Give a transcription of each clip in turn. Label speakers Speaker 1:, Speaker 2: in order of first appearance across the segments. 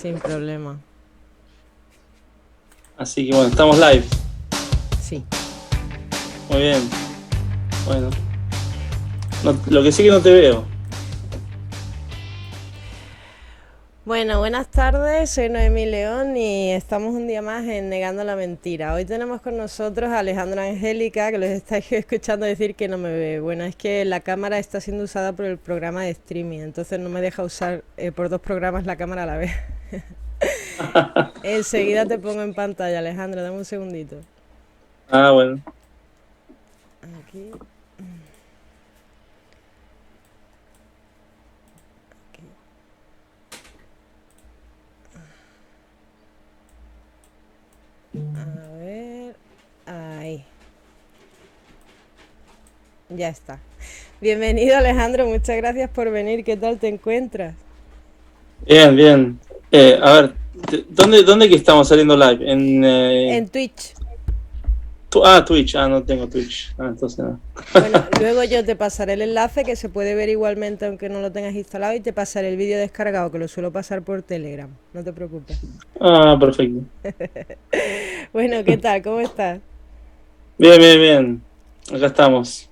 Speaker 1: Sin problema.
Speaker 2: Así que bueno, estamos live.
Speaker 1: Sí.
Speaker 2: Muy bien. Bueno. Lo que sí que no te veo.
Speaker 1: Bueno, buenas tardes, soy Noemí León y estamos un día más en Negando la Mentira. Hoy tenemos con nosotros a Alejandro Angélica, que los estáis escuchando decir que no me ve. Bueno, es que la cámara está siendo usada por el programa de streaming, entonces no me deja usar por dos programas la cámara a la vez. Enseguida te pongo en pantalla, Alejandro, dame un segundito.
Speaker 2: Ah, bueno.
Speaker 1: Aquí. Aquí. A ver. Ahí. Ya está. Bienvenido, Alejandro, muchas gracias por venir. ¿Qué tal te encuentras?
Speaker 2: Bien, bien. A ver, ¿dónde que estamos saliendo live?
Speaker 1: En Twitch.
Speaker 2: Twitch. Ah, no tengo Twitch. Ah, entonces no.
Speaker 1: Bueno, luego yo te pasaré el enlace que se puede ver igualmente aunque no lo tengas instalado y te pasaré el vídeo descargado que lo suelo pasar por Telegram. No te preocupes.
Speaker 2: Ah, perfecto.
Speaker 1: Bueno, ¿qué tal? ¿Cómo estás?
Speaker 2: Bien, bien, bien. Acá estamos.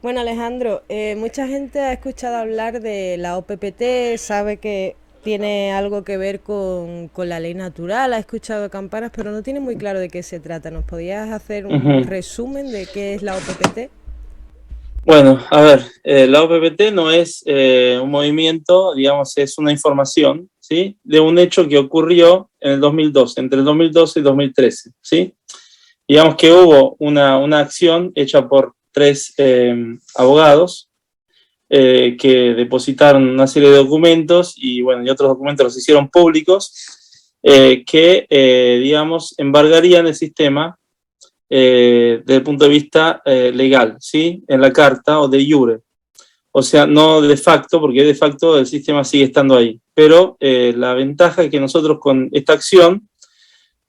Speaker 1: Bueno, Alejandro, mucha gente ha escuchado hablar de la OPPT, sabe que tiene algo que ver con la ley natural, ha escuchado campanas, pero no tiene muy claro de qué se trata. ¿Nos podías hacer un
Speaker 2: Ujú.
Speaker 1: resumen de qué es la OPPT?
Speaker 2: Bueno, a ver, la OPPT no es un movimiento, digamos, es una información, ¿sí? De un hecho que ocurrió en el 2012, entre el 2012 y 2013, ¿sí? Digamos que hubo una acción hecha por tres abogados que depositaron una serie de documentos y, bueno, y otros documentos los hicieron públicos que, digamos, embargarían el sistema desde el punto de vista legal, ¿sí? En la carta o de iure. O sea, no de facto, porque de facto el sistema sigue estando ahí. Pero la ventaja es que nosotros con esta acción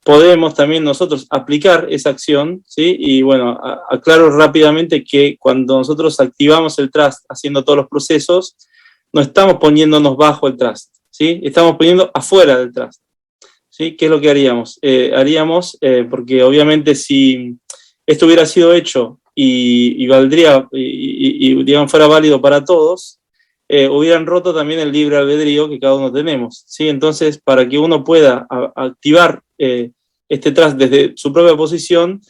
Speaker 2: podemos también nosotros aplicar esa acción, ¿sí? Y bueno, aclaro rápidamente que cuando nosotros activamos el trust haciendo todos los procesos, no estamos poniéndonos bajo el trust, ¿sí? Estamos poniendo afuera del trust, ¿sí? ¿Qué es lo que haríamos? Porque obviamente si esto hubiera sido hecho y valdría, digamos, fuera válido para todos, hubieran roto también el libre albedrío que cada uno tenemos, ¿sí? Entonces, para que uno pueda activar este trust desde su propia posición,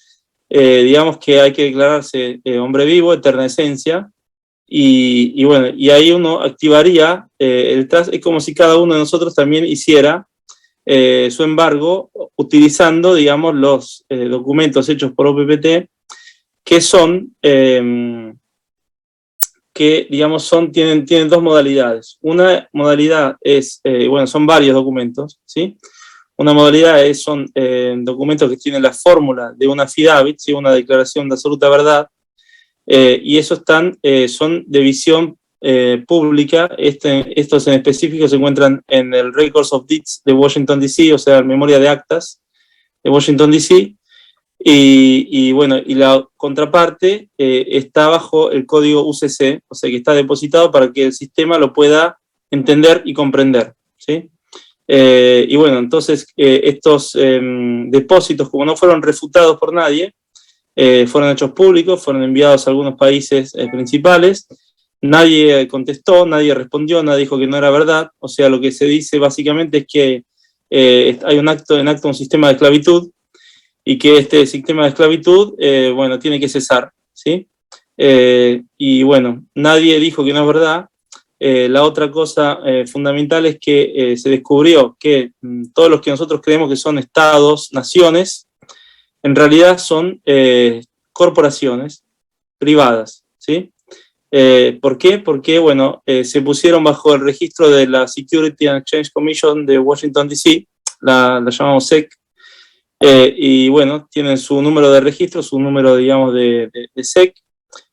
Speaker 2: digamos que hay que declararse hombre vivo, eterna esencia, y bueno, y ahí uno activaría el trust, es como si cada uno de nosotros también hiciera su embargo utilizando, digamos, los documentos hechos por OPPT, que son que, digamos, tienen dos modalidades. Una modalidad es, bueno, son varios documentos, ¿sí? Una modalidad son documentos que tienen la fórmula de una affidavit, ¿sí? Una declaración de absoluta verdad, y esos son de visión pública. Estos en específico se encuentran en el Records of Deeds de Washington, D.C., o sea, memoria de actas de Washington, D.C., y bueno, y la contraparte está bajo el código UCC, o sea que está depositado para que el sistema lo pueda entender y comprender, ¿sí? Y bueno, entonces estos depósitos, como no fueron refutados por nadie, fueron hechos públicos, fueron enviados a algunos países principales, nadie contestó, nadie respondió, nadie dijo que no era verdad, o sea, lo que se dice básicamente es que hay en acto un sistema de esclavitud, y que este sistema de esclavitud, bueno, tiene que cesar, ¿sí? Y bueno, nadie dijo que no es verdad. La otra cosa fundamental es que se descubrió que todos los que nosotros creemos que son estados, naciones, en realidad son corporaciones privadas, ¿sí? ¿Por qué? Porque, bueno, se pusieron bajo el registro de la Security and Exchange Commission de Washington, D.C., la llamamos SEC, y bueno, tienen su número de registro, su número, digamos, de SEC,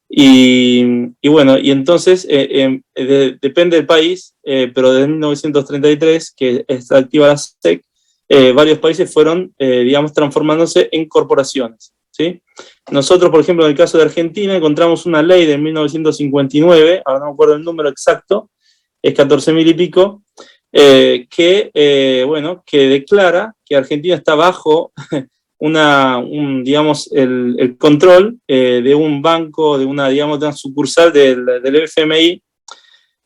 Speaker 2: y bueno, y entonces depende del país, pero desde 1933, que está activa la SEC, varios países fueron, digamos, transformándose en corporaciones, ¿sí? Nosotros, por ejemplo, en el caso de Argentina, encontramos una ley de 1959, ahora no me acuerdo el número exacto, es 14.000 y pico, bueno, que declara que Argentina está bajo digamos, el control de un banco, digamos, de una sucursal del FMI,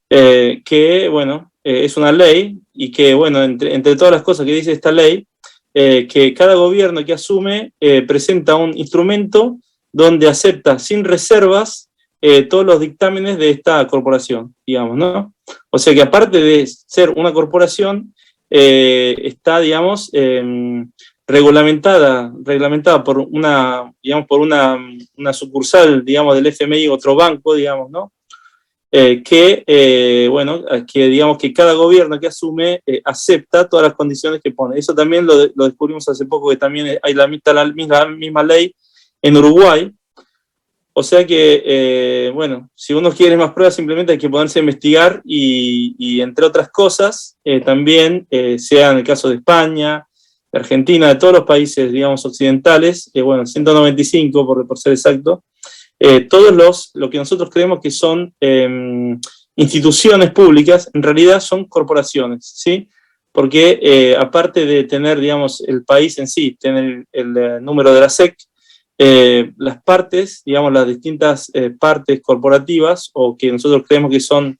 Speaker 2: que, bueno, es una ley y que, bueno, entre todas las cosas que dice esta ley, que cada gobierno que asume presenta un instrumento donde acepta sin reservas todos los dictámenes de esta corporación, digamos, ¿no? O sea que aparte de ser una corporación, está, digamos, reglamentada por digamos, por una sucursal, digamos, del FMI, otro banco, digamos, ¿no? Bueno, que digamos que cada gobierno que asume acepta todas las condiciones que pone. Eso también lo descubrimos hace poco, que también hay la misma ley en Uruguay. O sea que, bueno, si uno quiere más pruebas, simplemente hay que ponerse a investigar y entre otras cosas, también, sea en el caso de España, de Argentina, de todos los países, digamos, occidentales, bueno, 195 por ser exacto, todos lo que nosotros creemos que son instituciones públicas, en realidad son corporaciones, ¿sí? Porque aparte de tener, digamos, el país en sí, tener el número de la SEC, las partes, digamos, las distintas partes corporativas, o que nosotros creemos que son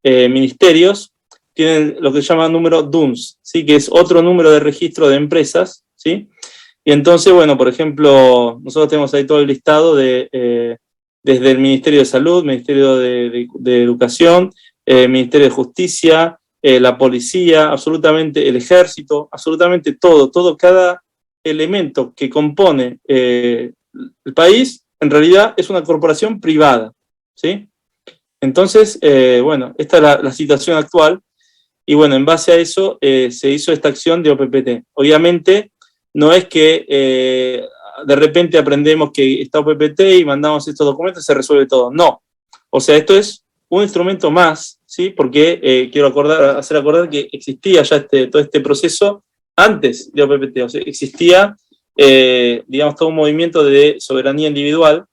Speaker 2: ministerios, tienen lo que se llama número DUNS, ¿sí? Que es otro número de registro de empresas, ¿sí? Y entonces, bueno, por ejemplo, nosotros tenemos ahí todo el listado desde el Ministerio de Salud, Ministerio de Educación, Ministerio de Justicia, la policía, absolutamente el ejército, absolutamente todo, cada elemento que compone el país, en realidad es una corporación privada, ¿sí? Entonces, bueno, esta es la situación actual, y bueno, en base a eso se hizo esta acción de OPPT. Obviamente, no es que de repente aprendemos que está OPPT y mandamos estos documentos y se resuelve todo. No. O sea, esto es un instrumento más, ¿sí? Porque quiero hacer acordar que existía ya todo este proceso antes de OPPT. O sea, existía, digamos, todo un movimiento de soberanía individual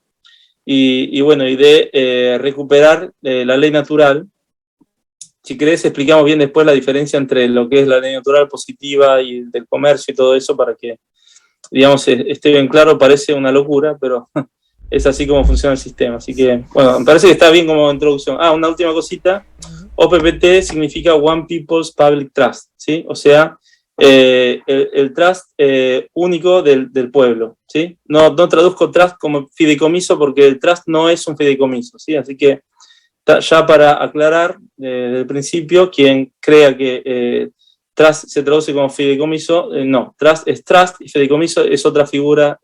Speaker 2: y bueno, y de recuperar la ley natural. Si querés, explicamos bien después la diferencia entre lo que es la ley natural positiva y del comercio y todo eso para que, digamos, esté bien claro. Parece una locura, pero es así como funciona el sistema. Así que, bueno, me parece que está bien como introducción. Una última cosita. OPPT significa One People's Public Trust, ¿sí? O sea, el trust único del pueblo, ¿sí? No traduzco trust como fideicomiso porque el trust no es un fideicomiso, ¿sí? Así que, ya para aclarar desde el principio, quien crea que trust se traduce como fideicomiso, no, trust es trust y fideicomiso es otra figura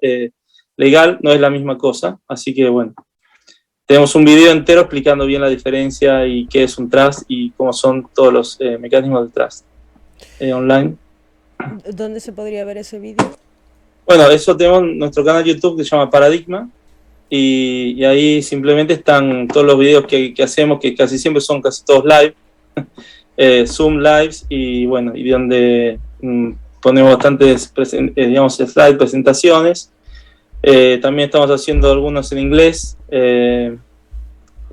Speaker 2: legal, no es la misma cosa. Así que bueno, tenemos un video entero explicando bien la diferencia y qué es un trust y cómo son todos los mecanismos del trust online.
Speaker 1: ¿Dónde se podría ver ese video?
Speaker 2: Bueno, eso tenemos nuestro canal de YouTube que se llama Paradigma. Y ahí simplemente están todos los videos que hacemos, que casi siempre son casi todos live, Zoom lives, y bueno, y donde ponemos bastantes, digamos, slides, presentaciones. También estamos haciendo algunos en inglés,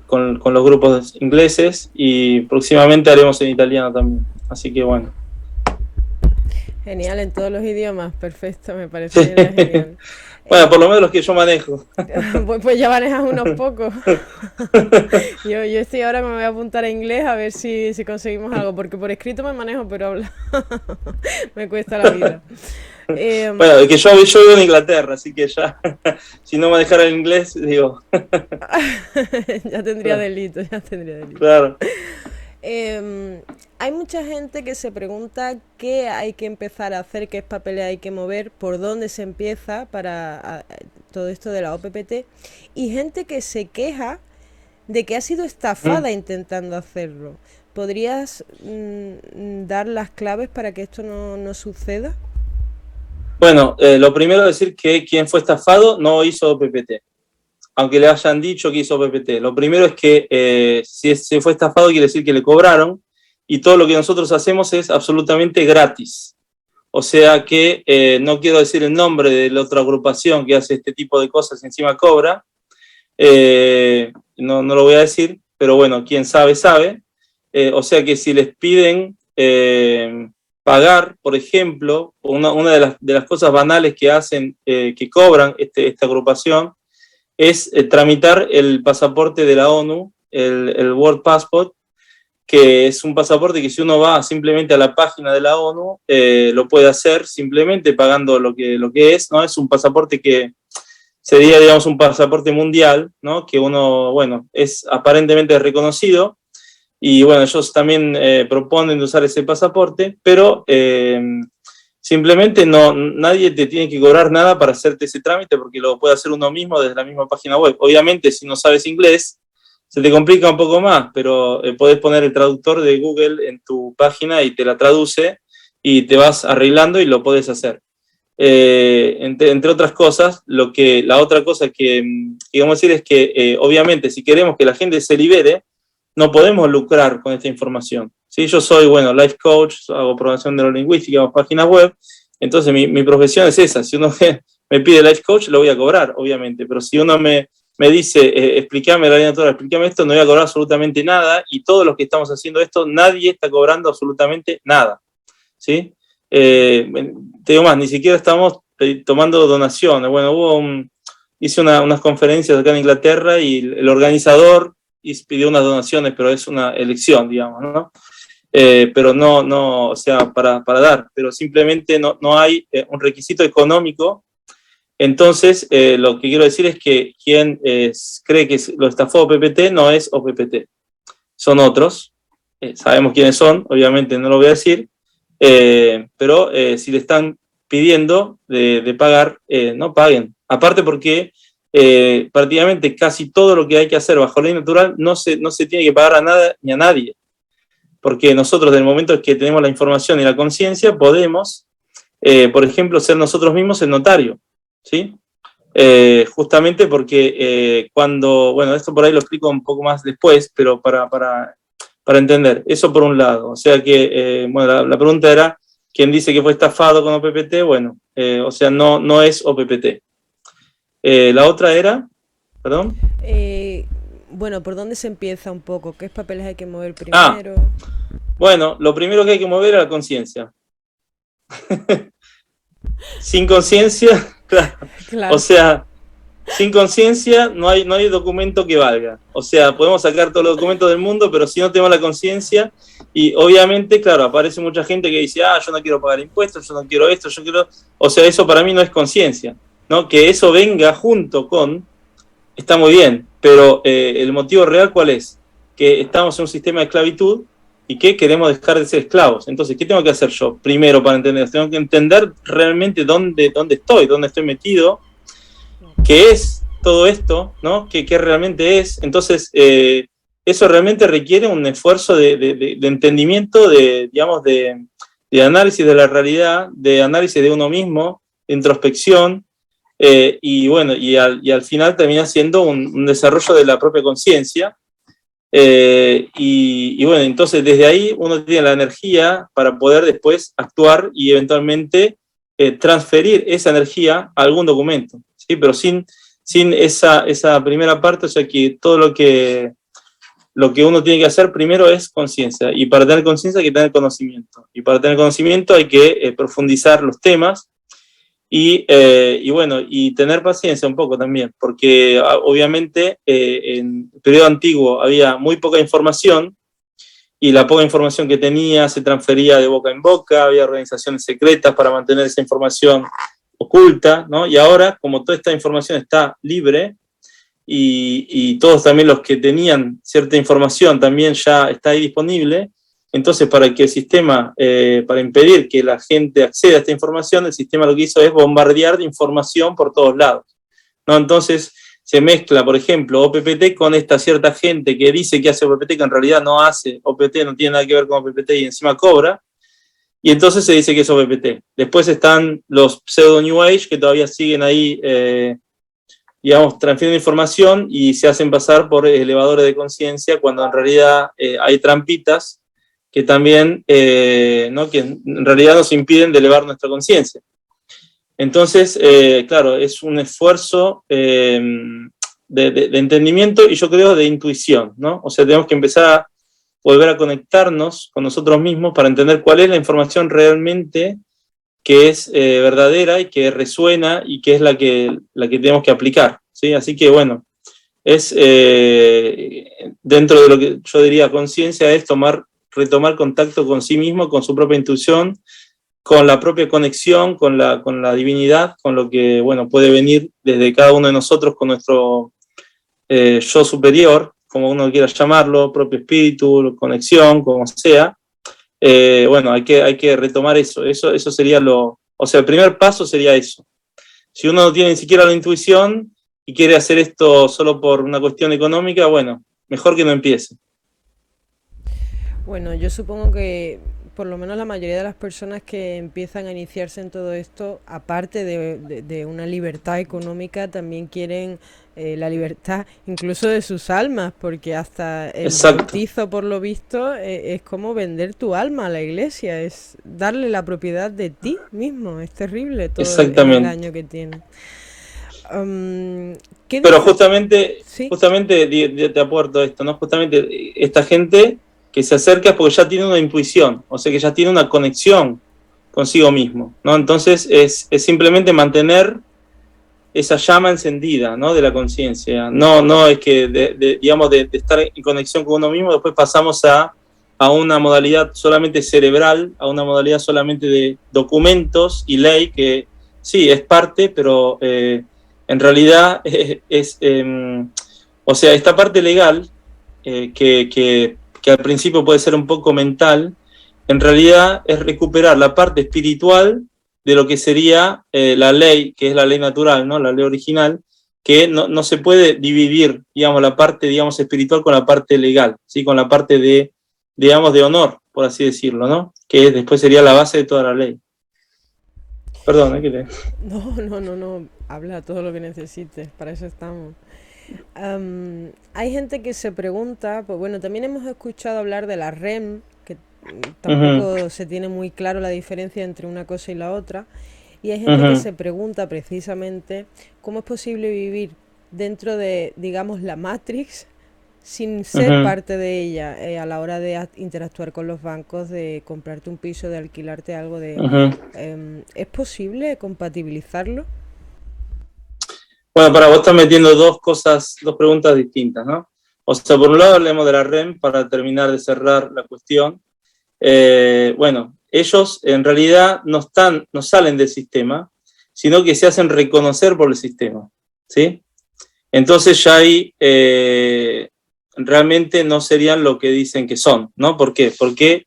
Speaker 2: con los grupos ingleses, y próximamente haremos en italiano también. Así que bueno.
Speaker 1: Genial, en todos los idiomas, perfecto, me parece genial.
Speaker 2: Bueno, por lo menos los que yo manejo.
Speaker 1: Pues ya manejas unos pocos. Yo estoy ahora que me voy a apuntar a inglés a ver si conseguimos algo, porque por escrito me manejo, pero hablar me cuesta la vida.
Speaker 2: Bueno, es que yo vivo en Inglaterra, así que ya, si no manejara el inglés, digo.
Speaker 1: Ya tendría delito.
Speaker 2: Claro.
Speaker 1: Hay mucha gente que se pregunta qué hay que empezar a hacer, qué papeleo hay que mover, por dónde se empieza para todo esto de la OPPT, y gente que se queja de que ha sido estafada intentando hacerlo. ¿Podrías dar las claves para que esto no suceda?
Speaker 2: Bueno, lo primero es decir que quien fue estafado no hizo OPPT, aunque le hayan dicho que hizo OPPT. Lo primero es que si se fue estafado quiere decir que le cobraron, y todo lo que nosotros hacemos es absolutamente gratis. O sea que no quiero decir el nombre de la otra agrupación que hace este tipo de cosas y encima cobra. No lo voy a decir, pero bueno, quien sabe, sabe. O sea que si les piden pagar, por ejemplo, una de las cosas banales que hacen, que cobran esta agrupación, es tramitar el pasaporte de la ONU, el World Passport, que es un pasaporte que si uno va simplemente a la página de la ONU, lo puede hacer simplemente pagando lo que es, ¿no? Es un pasaporte que sería, digamos, un pasaporte mundial, ¿no? Que uno, bueno, es aparentemente reconocido, y bueno, ellos también proponen de usar ese pasaporte, pero simplemente nadie te tiene que cobrar nada para hacerte ese trámite, porque lo puede hacer uno mismo desde la misma página web. Obviamente, si no sabes inglés, se te complica un poco más, pero podés poner el traductor de Google en tu página y te la traduce, y te vas arreglando y lo podés hacer. Entre otras cosas, la otra cosa que vamos a decir es que obviamente si queremos que la gente se libere, no podemos lucrar con esta información. ¿Sí? Yo soy, bueno, life coach, hago programación neurolingüística, hago páginas web, entonces mi profesión es esa. Si uno me pide life coach, lo voy a cobrar, obviamente, pero si uno me dice, explícame la ley natural, explícame esto, no voy a cobrar absolutamente nada, y todos los que estamos haciendo esto, nadie está cobrando absolutamente nada. ¿Sí? Te digo más, ni siquiera estamos tomando donaciones. Bueno, hice unas conferencias acá en Inglaterra y el organizador pidió unas donaciones, pero es una elección, digamos, ¿no? Pero no, o sea, para dar, pero simplemente no hay un requisito económico. Entonces, lo que quiero decir es que quien cree que lo estafó OPPT no es OPPT, son otros, sabemos quiénes son, obviamente no lo voy a decir, pero si le están pidiendo de pagar, no paguen. Aparte porque prácticamente casi todo lo que hay que hacer bajo ley natural no se tiene que pagar a nada ni a nadie. Porque nosotros, desde el momento que tenemos la información y la conciencia, podemos, por ejemplo, ser nosotros mismos el notario, ¿sí? Justamente porque cuando, bueno, esto por ahí lo explico un poco más después, pero para entender, eso por un lado. O sea que, bueno, la pregunta era, ¿quién dice que fue estafado con OPPT? Bueno, o sea, no es OPPT. La otra era, perdón.
Speaker 1: Bueno, ¿por dónde se empieza un poco? ¿Qué papeles hay que mover
Speaker 2: Ah,
Speaker 1: primero?
Speaker 2: bueno, lo primero que hay que mover es la conciencia. Sin conciencia, claro. O
Speaker 1: Claro.
Speaker 2: sea, sin conciencia no hay documento que valga. O sea, podemos sacar todos los documentos del mundo, pero si no tenemos la conciencia, y obviamente, claro, aparece mucha gente que dice, yo no quiero pagar impuestos, yo no quiero esto, yo quiero... O sea, eso para mí no es conciencia, ¿no? Que eso venga junto con... Está muy bien, pero el motivo real, ¿cuál es? Que estamos en un sistema de esclavitud y que queremos dejar de ser esclavos. Entonces, ¿qué tengo que hacer yo? Primero, para entender, tengo que entender realmente dónde estoy metido, qué es todo esto, ¿no? ¿Qué realmente es? Entonces, eso realmente requiere un esfuerzo de entendimiento, digamos, de análisis de la realidad, de análisis de uno mismo, de introspección, y bueno, y al final termina siendo un desarrollo de la propia conciencia. Y bueno, entonces desde ahí uno tiene la energía para poder después actuar y eventualmente transferir esa energía a algún documento, ¿sí? Pero sin esa primera parte, o sea que todo lo que uno tiene que hacer primero es conciencia, y para tener conciencia hay que tener conocimiento, y para tener conocimiento hay que profundizar los temas, y bueno, y tener paciencia un poco también, porque obviamente en el periodo antiguo había muy poca información, y la poca información que tenía se transfería de boca en boca, había organizaciones secretas para mantener esa información oculta, ¿no? Y ahora, como toda esta información está libre, y todos también los que tenían cierta información también ya está ahí disponible, entonces para que el sistema, para impedir que la gente acceda a esta información, el sistema lo que hizo es bombardear de información por todos lados, ¿no? Entonces se mezcla, por ejemplo, OPPT con esta cierta gente que dice que hace OPPT, que en realidad no hace OPPT, no tiene nada que ver con OPPT, y encima cobra, y entonces se dice que es OPPT. Después están los pseudo New Age, que todavía siguen ahí, digamos, transfieren información y se hacen pasar por elevadores de conciencia, cuando en realidad hay trampitas que también, ¿no? Que en realidad nos impiden de elevar nuestra conciencia. Entonces, claro, es un esfuerzo de entendimiento, y yo creo de intuición, ¿no? O sea, tenemos que empezar volver a conectarnos con nosotros mismos para entender cuál es la información realmente que es verdadera y que resuena y que es la que tenemos que aplicar, ¿sí? Así que bueno, es dentro de lo que yo diría conciencia, es retomar contacto con sí mismo, con su propia intuición, con la propia conexión, con la divinidad, con lo que bueno, puede venir desde cada uno de nosotros, con nuestro yo superior, como uno quiera llamarlo, propio espíritu, conexión, como sea. Bueno, hay que retomar eso sería o sea, el primer paso sería eso. Si uno no tiene ni siquiera la intuición y quiere hacer esto solo por una cuestión económica, bueno, mejor que no empiece.
Speaker 1: Bueno, yo supongo que por lo menos la mayoría de las personas que empiezan a iniciarse en todo esto, aparte de una libertad económica, también quieren la libertad incluso de sus almas, porque hasta el
Speaker 2: Exacto,
Speaker 1: bautizo, por lo visto, es como vender tu alma a la iglesia, es darle la propiedad de ti mismo. Es terrible todo el
Speaker 2: exactamente.
Speaker 1: engaño que tiene. Am, ¿Qué
Speaker 2: Pero
Speaker 1: dice? Sí.
Speaker 2: justamente te aporto esto, ¿no? Justamente esta gente que se acerca es porque ya tiene una intuición, o sea que ya tiene una conexión consigo mismo, ¿no? Entonces es simplemente mantener esa llama encendida, ¿no? De la conciencia. No es que, digamos, de estar en conexión con uno mismo, después pasamos a una modalidad solamente cerebral, a una modalidad solamente de documentos y ley, que sí, es parte, pero en realidad o sea, esta parte legal, que al principio puede ser un poco mental, en realidad es recuperar la parte espiritual de lo que sería la ley, que es la ley natural, ¿no? La ley original, que no se puede dividir, digamos, la parte, digamos, espiritual con la parte legal, ¿sí? Con la parte de, digamos, de honor, por así decirlo, ¿no? Que después sería la base de toda la ley. Perdón, ¿qué te...
Speaker 1: No, no, no, no. Habla todo lo que necesites, para eso estamos. Hay gente que se pregunta, pues bueno, también hemos escuchado hablar de la REM, que
Speaker 2: Ujú,
Speaker 1: tampoco se tiene muy claro la diferencia entre una cosa y la otra. Y hay gente que
Speaker 2: ujú,
Speaker 1: se pregunta precisamente cómo es posible vivir dentro de, digamos, la Matrix sin ser
Speaker 2: ujú.
Speaker 1: parte de ella a la hora de interactuar con los bancos, de comprarte un piso, de alquilarte algo, de...
Speaker 2: Ujú.
Speaker 1: ¿Es posible compatibilizarlo?
Speaker 2: Bueno, para vos estás metiendo dos preguntas distintas, ¿no? O sea, por un lado hablemos de la REM para terminar de cerrar la cuestión. Bueno, ellos en realidad no salen del sistema, sino que se hacen reconocer por el sistema, ¿sí? Entonces ya ahí realmente no serían lo que dicen que son, ¿no? ¿Por qué? Porque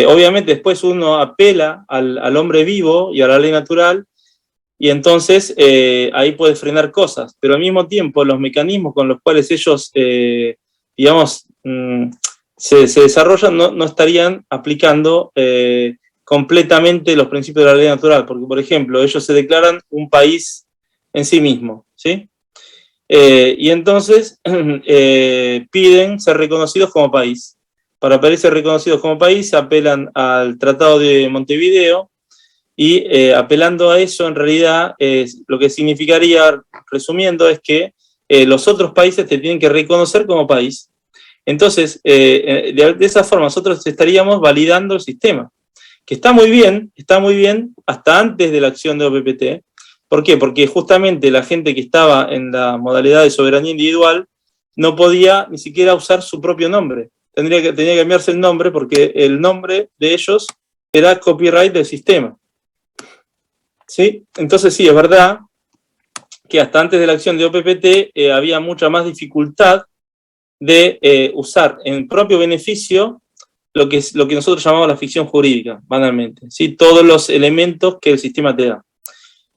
Speaker 2: obviamente después uno apela al hombre vivo y a la ley natural y entonces ahí puede frenar cosas, pero al mismo tiempo los mecanismos con los cuales ellos, digamos, se desarrollan no estarían aplicando completamente los principios de la ley natural, porque por ejemplo ellos se declaran un país en sí mismo, ¿sí? Y entonces piden ser reconocidos como país. Para poder ser reconocidos como país apelan al Tratado de Montevideo, y apelando a eso, en realidad, lo que significaría, resumiendo, es que los otros países te tienen que reconocer como país. Entonces, de esa forma, nosotros estaríamos validando el sistema, que está muy bien hasta antes de la acción de OPPT. ¿Por qué? Porque justamente la gente que estaba en la modalidad de soberanía individual no podía ni siquiera usar su propio nombre. Tenía que cambiarse el nombre porque el nombre de ellos era copyright del sistema. ¿Sí? Entonces sí, es verdad que hasta antes de la acción de OPPT había mucha más dificultad de usar en propio beneficio lo que nosotros llamamos la ficción jurídica, banalmente, ¿sí? Todos los elementos que el sistema te da.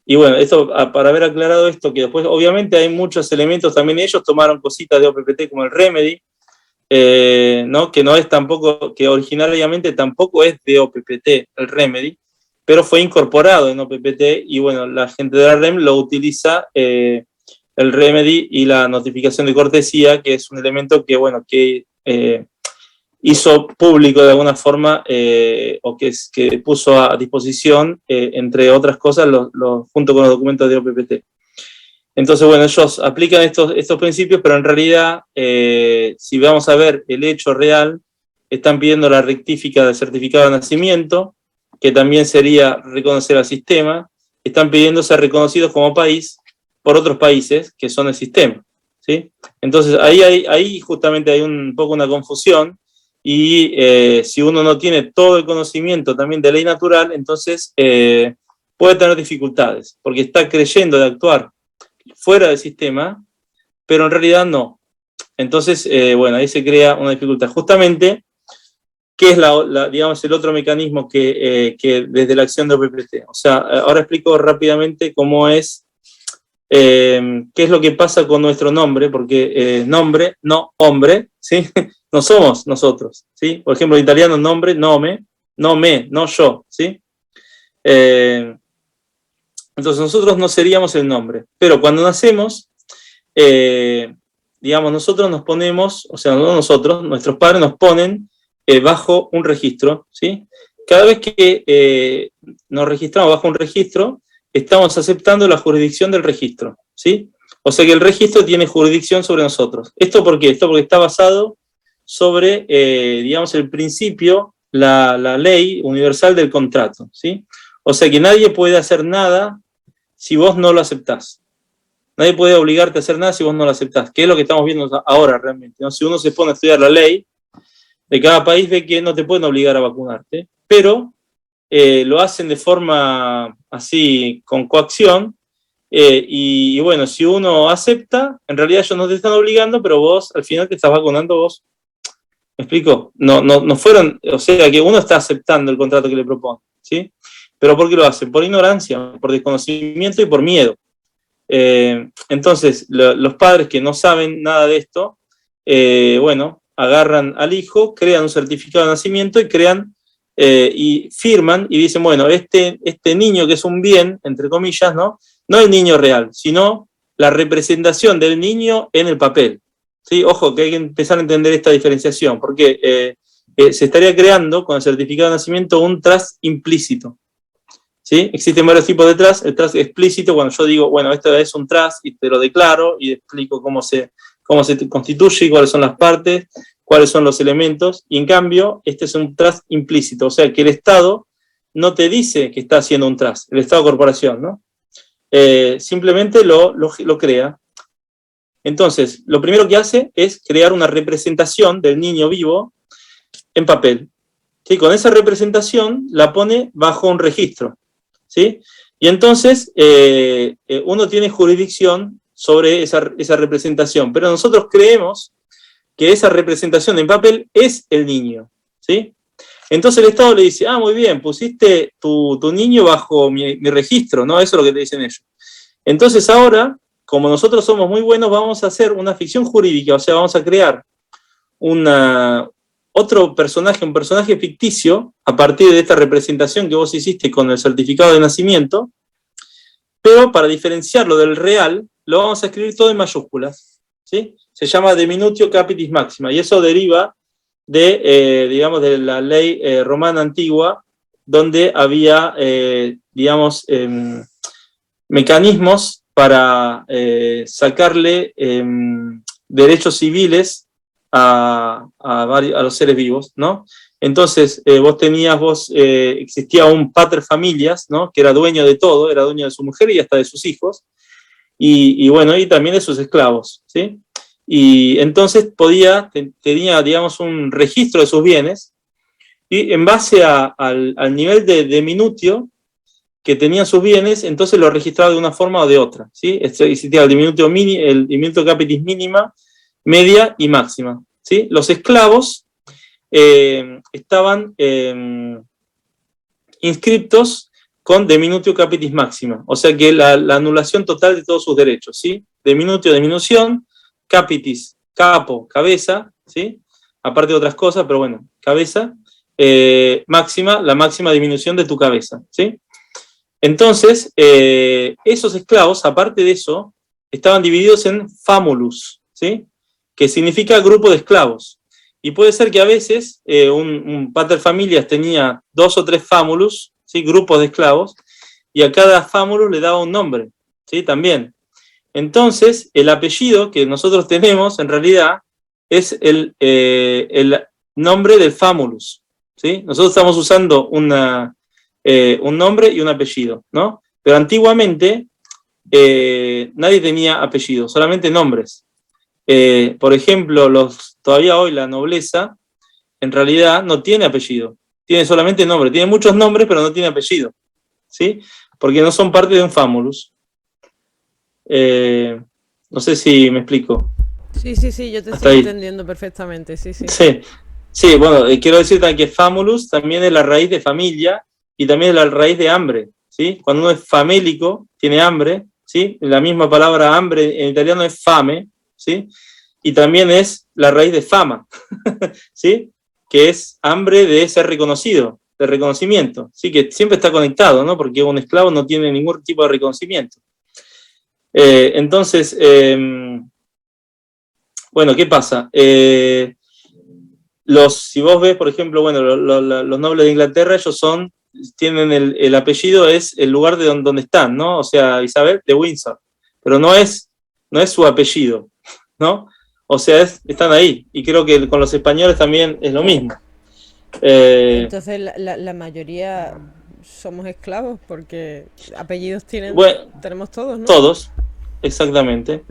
Speaker 2: Y bueno, esto, para haber aclarado esto, que después obviamente hay muchos elementos, también ellos tomaron cositas de OPPT como el remedy, ¿no? Que no es tampoco, que originariamente tampoco es de OPPT el remedy, pero fue incorporado en OPPT y bueno, la gente de la REM lo utiliza el remedy y la notificación de cortesía, que es un elemento que, bueno, que hizo público de alguna forma o que puso a disposición, entre otras cosas, junto con los documentos de OPPT. Entonces, bueno, ellos aplican estos principios, pero en realidad, si vamos a ver el hecho real, están pidiendo la rectifica del certificado de nacimiento, que también sería reconocer al sistema, están pidiendo ser reconocidos como país por otros países que son el sistema, ¿sí? Entonces ahí justamente hay un poco una confusión, y si uno no tiene todo el conocimiento también de ley natural, entonces puede tener dificultades, porque está creyendo de actuar fuera del sistema, pero en realidad no. Entonces, bueno, ahí se crea una dificultad. Justamente, ¿qué es digamos, el otro mecanismo que desde la acción de OPPT? O sea, ahora explico rápidamente cómo es, qué es lo que pasa con nuestro nombre, porque nombre, no hombre, ¿sí? No somos nosotros, ¿sí? Por ejemplo, en italiano, nombre, nome, no me, no yo, ¿sí? Entonces nosotros no seríamos el nombre, pero cuando nacemos, digamos, nosotros nos ponemos, o sea, no nosotros, nuestros padres nos ponen bajo un registro, ¿sí? Cada vez que nos registramos bajo un registro, estamos aceptando la jurisdicción del registro, ¿sí? O sea que el registro tiene jurisdicción sobre nosotros. ¿Esto por qué? Esto porque está basado sobre, digamos, el principio, la ley universal del contrato, ¿sí? O sea que nadie puede hacer nada si vos no lo aceptás. Nadie puede obligarte a hacer nada si vos no lo aceptás, que es lo que estamos viendo ahora realmente, ¿no? Si uno se pone a estudiar la ley de cada país, ve que no te pueden obligar a vacunarte, pero lo hacen de forma así, con coacción, y bueno, si uno acepta, en realidad ellos no te están obligando, pero vos al final te estás vacunando vos. ¿Me explico? No fueron, o sea que uno está aceptando el contrato que le propone, ¿sí? Pero ¿por qué lo hacen? Por ignorancia, por desconocimiento y por miedo. Entonces, los padres que no saben nada de esto, bueno, agarran al hijo, crean un certificado de nacimiento y crean y firman y dicen, bueno, este niño que es un bien, entre comillas, ¿no? No el niño real, sino la representación del niño en el papel. ¿Sí? Ojo, que hay que empezar a entender esta diferenciación, porque se estaría creando con el certificado de nacimiento un trust implícito. ¿Sí? Existen varios tipos de trust. El trust explícito, cuando yo digo, bueno, esto es un trust y te lo declaro y explico cómo se constituye, cuáles son las partes, cuáles son los elementos, y en cambio, este es un trust implícito, o sea que el Estado no te dice que está haciendo un trust, el Estado corporación, ¿no? Simplemente lo crea. Entonces, lo primero que hace es crear una representación del niño vivo en papel. ¿Sí? Con esa representación la pone bajo un registro. ¿Sí? Y entonces uno tiene jurisdicción sobre esa representación, pero nosotros creemos que esa representación en papel es el niño. ¿Sí? Entonces el Estado le dice, muy bien, pusiste tu niño bajo mi registro, ¿no? Eso es lo que te dicen ellos. Entonces ahora, como nosotros somos muy buenos, vamos a hacer una ficción jurídica, o sea, vamos a crear otro personaje, un personaje ficticio, a partir de esta representación que vos hiciste con el certificado de nacimiento, pero para diferenciarlo del real, lo vamos a escribir todo en mayúsculas, ¿sí? Se llama diminutio capitis maxima, y eso deriva de, digamos, de la ley romana antigua, donde había, digamos, mecanismos para sacarle derechos civiles a los seres vivos, ¿no? Entonces, existía un pater familias, ¿no? Que era dueño de todo, era dueño de su mujer y hasta de sus hijos, y bueno, y también de sus esclavos, ¿sí? Y entonces tenía, digamos, un registro de sus bienes, y en base al nivel de minutio que tenían sus bienes, entonces lo registraba de una forma o de otra, ¿sí? Existía el diminutio capitis mínima, media y máxima, ¿sí? Los esclavos estaban inscriptos con diminutio capitis máxima, o sea que la anulación total de todos sus derechos, ¿sí? Diminutio, disminución, capitis, capo, cabeza, ¿sí? Aparte de otras cosas, pero bueno, cabeza, máxima, la máxima disminución de tu cabeza, ¿sí? Entonces, esos esclavos, aparte de eso, estaban divididos en famulus, ¿sí? Que significa grupo de esclavos. Y puede ser que a veces un pater familias tenía 2 o 3 famulus, ¿sí? Grupos de esclavos, y a cada famulus le daba un nombre, ¿sí? También. Entonces, el apellido que nosotros tenemos, en realidad, es el nombre del famulus, ¿sí? Nosotros estamos usando un nombre y un apellido, ¿no? Pero antiguamente nadie tenía apellido, solamente nombres. Por ejemplo, todavía hoy la nobleza en realidad no tiene apellido, tiene solamente nombre, tiene muchos nombres pero no tiene apellido, ¿sí? Porque no son parte de un famulus. No sé si me explico.
Speaker 1: Sí, yo te
Speaker 2: Hasta
Speaker 1: estoy
Speaker 2: ahí.
Speaker 1: entendiendo perfectamente, sí.
Speaker 2: Sí, sí, bueno, quiero decir también que famulus también es la raíz de familia y también es la raíz de hambre, ¿sí? Cuando uno es famélico, tiene hambre, ¿sí? La misma palabra hambre en italiano es fame, ¿sí? Y también es la raíz de fama, ¿sí? Que es hambre de ser reconocido, de reconocimiento, ¿sí? Que siempre está conectado, ¿no? Porque un esclavo no tiene ningún tipo de reconocimiento. Entonces, bueno, ¿qué pasa? Si vos ves, por ejemplo, bueno, los nobles de Inglaterra, ellos tienen el apellido, es el lugar de donde están, ¿no? O sea, Isabel de Windsor, pero no es su apellido, ¿no? O sea, están ahí, y creo que con los españoles también es lo mismo.
Speaker 1: Entonces la mayoría somos esclavos porque apellidos
Speaker 2: Bueno,
Speaker 1: tenemos todos, ¿no?
Speaker 2: todos, exactamente.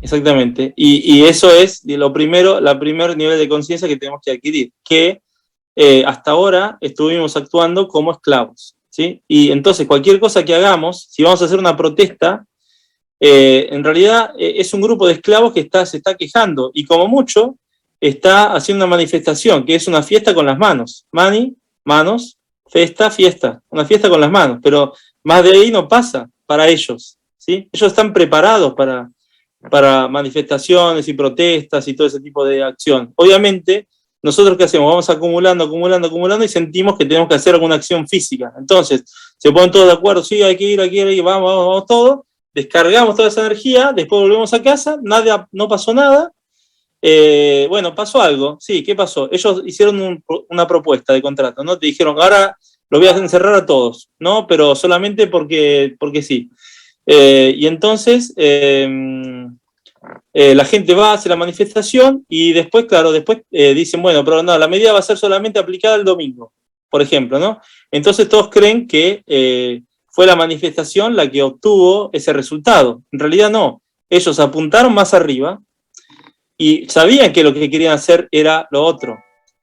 Speaker 2: Exactamente. Y eso es lo primero, la primer nivel de conciencia que tenemos que adquirir, que hasta ahora estuvimos actuando como esclavos, ¿sí? Y entonces cualquier cosa que hagamos, si vamos a hacer una protesta, en realidad es un grupo de esclavos que se está quejando y como mucho está haciendo una manifestación, que es una fiesta con las manos. Mani, manos, festa, fiesta. Una fiesta con las manos, pero más de ahí no pasa para ellos, ¿sí? Ellos están preparados para manifestaciones y protestas y todo ese tipo de acción. Obviamente, nosotros ¿qué hacemos? Vamos acumulando y sentimos que tenemos que hacer alguna acción física. Entonces, se ponen todos de acuerdo, sí, hay que ir, vamos todos, descargamos toda esa energía, después volvemos a casa, no pasó nada. Bueno, pasó algo, sí, ¿qué pasó? Ellos hicieron una propuesta de contrato, ¿no? Te dijeron, ahora lo voy a encerrar a todos, ¿no? Pero solamente porque sí. Y entonces la gente va a hacer la manifestación y después, claro, dicen, bueno, pero no, la medida va a ser solamente aplicada el domingo, por ejemplo, ¿no? Entonces todos creen que fue la manifestación la que obtuvo ese resultado. En realidad no. Ellos apuntaron más arriba y sabían que lo que querían hacer era lo otro.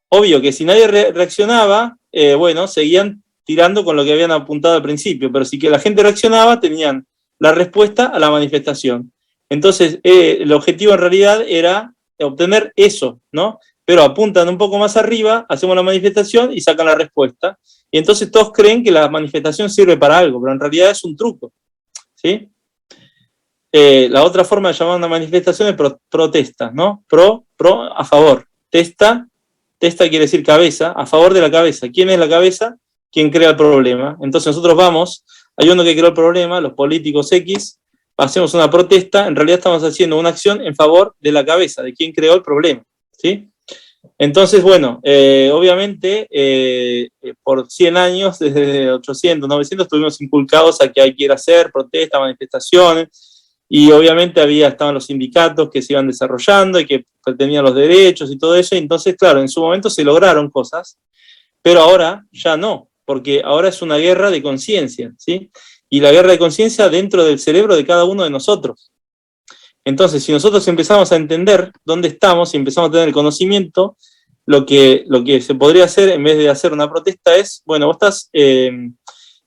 Speaker 2: Obvio que si nadie reaccionaba, bueno, seguían tirando con lo que habían apuntado al principio, pero si que la gente reaccionaba, tenían la respuesta a la manifestación. Entonces, el objetivo en realidad era obtener eso, ¿no? Pero apuntan un poco más arriba, hacemos la manifestación y sacan la respuesta. Y entonces todos creen que la manifestación sirve para algo, pero en realidad es un truco, ¿sí? La otra forma de llamar una manifestación es protesta, ¿no? A favor. Testa quiere decir cabeza, a favor de la cabeza. ¿Quién es la cabeza? ¿Quién crea el problema? Entonces nosotros vamos, hay uno que creó el problema, los políticos X, hacemos una protesta, en realidad estamos haciendo una acción en favor de la cabeza, de quien creó el problema, ¿sí? Entonces, bueno, obviamente, por 100 años, desde 800, 900, estuvimos inculcados a que hay que ir a hacer protestas, manifestaciones, y obviamente estaban los sindicatos que se iban desarrollando y que tenían los derechos y todo eso, y entonces, claro, en su momento se lograron cosas, pero ahora ya no, porque ahora es una guerra de conciencia, ¿sí? Y la guerra de conciencia dentro del cerebro de cada uno de nosotros. Entonces, si nosotros empezamos a entender dónde estamos y empezamos a tener el conocimiento, lo que se podría hacer en vez de hacer una protesta es, bueno, vos estás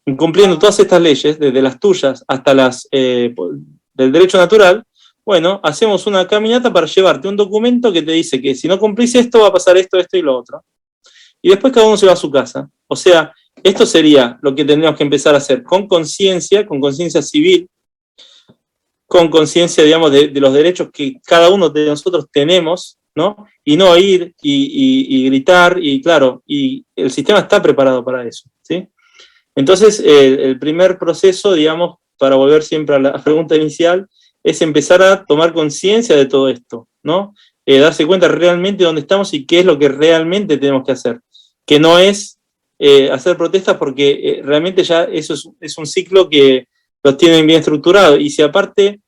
Speaker 2: incumpliendo todas estas leyes, desde las tuyas hasta las del derecho natural. Bueno, hacemos una caminata para llevarte un documento que te dice que si no cumplís esto va a pasar esto, esto y lo otro. Y después cada uno se va a su casa. O sea, esto sería lo que tendríamos que empezar a hacer con conciencia civil, con conciencia, digamos, de los derechos que cada uno de nosotros tenemos, ¿no? Y no ir y gritar, y claro, y el sistema está preparado para eso, ¿sí? Entonces, el primer proceso, digamos, para volver siempre a la pregunta inicial, es empezar a tomar conciencia de todo esto, ¿no? Darse cuenta realmente dónde estamos y qué es lo que realmente tenemos que hacer. Que no es hacer protestas porque realmente ya eso es un ciclo que los tienen bien estructurado. Y si aparte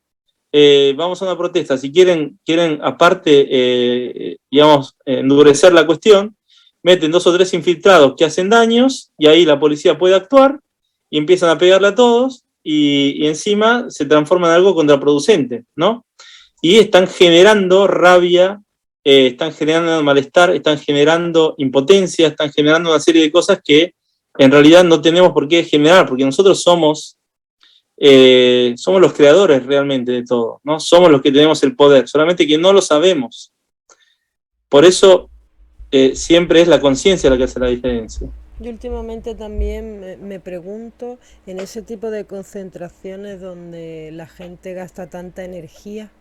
Speaker 2: vamos a una protesta, si quieren aparte, digamos, endurecer la cuestión, meten 2 o 3 infiltrados que hacen daños, y ahí la policía puede actuar, y empiezan a pegarle a todos, y encima se transforma en algo contraproducente, ¿no? Y están generando rabia, están generando malestar, están generando impotencia, están generando una serie de cosas que en realidad no tenemos por qué generar, porque nosotros somos los creadores realmente de todo, ¿no? Somos los que tenemos el poder, solamente que no lo sabemos. Por eso siempre es la conciencia la que hace la diferencia.
Speaker 1: Yo últimamente también me pregunto, en ese tipo de concentraciones donde la gente gasta tanta energía,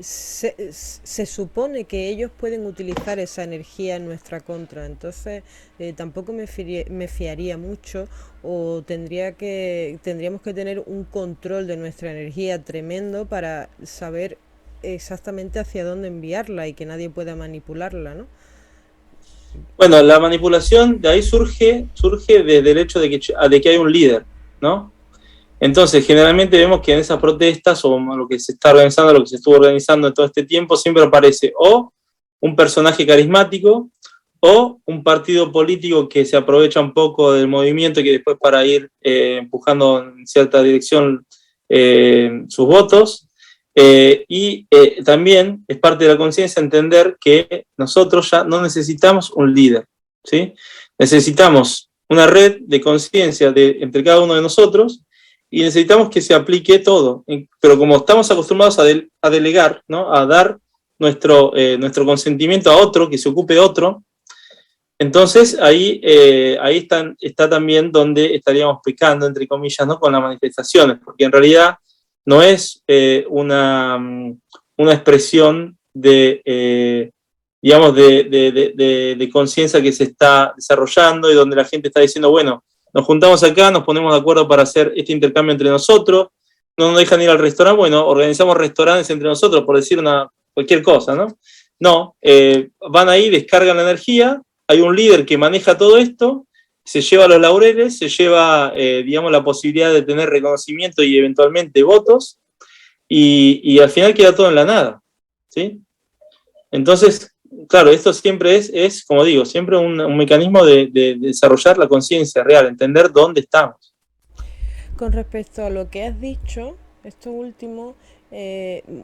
Speaker 1: se supone que ellos pueden utilizar esa energía en nuestra contra, entonces tampoco me fiaría mucho, o tendríamos que tener un control de nuestra energía tremendo para saber exactamente hacia dónde enviarla y que nadie pueda manipularla, ¿no?
Speaker 2: Bueno, la manipulación de ahí surge desde el hecho de que hay un líder, ¿no? Entonces, generalmente vemos que en esas protestas, o lo que se está organizando, lo que se estuvo organizando en todo este tiempo, siempre aparece o un personaje carismático, o un partido político que se aprovecha un poco del movimiento y que después, para ir empujando en cierta dirección sus votos. También es parte de la conciencia entender que nosotros ya no necesitamos un líder, ¿sí? Necesitamos una red de conciencia entre cada uno de nosotros, y necesitamos que se aplique todo. Pero como estamos acostumbrados a delegar, ¿no? A dar nuestro consentimiento a otro, que se ocupe otro, entonces ahí está también donde estaríamos pecando, entre comillas, ¿no? Con las manifestaciones, porque en realidad no es una expresión digamos, de conciencia que se está desarrollando, y donde la gente está diciendo, bueno, nos juntamos acá, nos ponemos de acuerdo para hacer este intercambio entre nosotros, no nos dejan ir al restaurante, bueno, organizamos restaurantes entre nosotros, por decir cualquier cosa, ¿no? No, van ahí, descargan la energía, hay un líder que maneja todo esto, se lleva los laureles, se lleva, digamos, la posibilidad de tener reconocimiento y eventualmente votos, y al final queda todo en la nada, ¿sí? Entonces, claro, esto siempre es como digo, siempre un mecanismo de desarrollar la conciencia real, entender dónde estamos.
Speaker 1: Con respecto a lo que has dicho, esto último,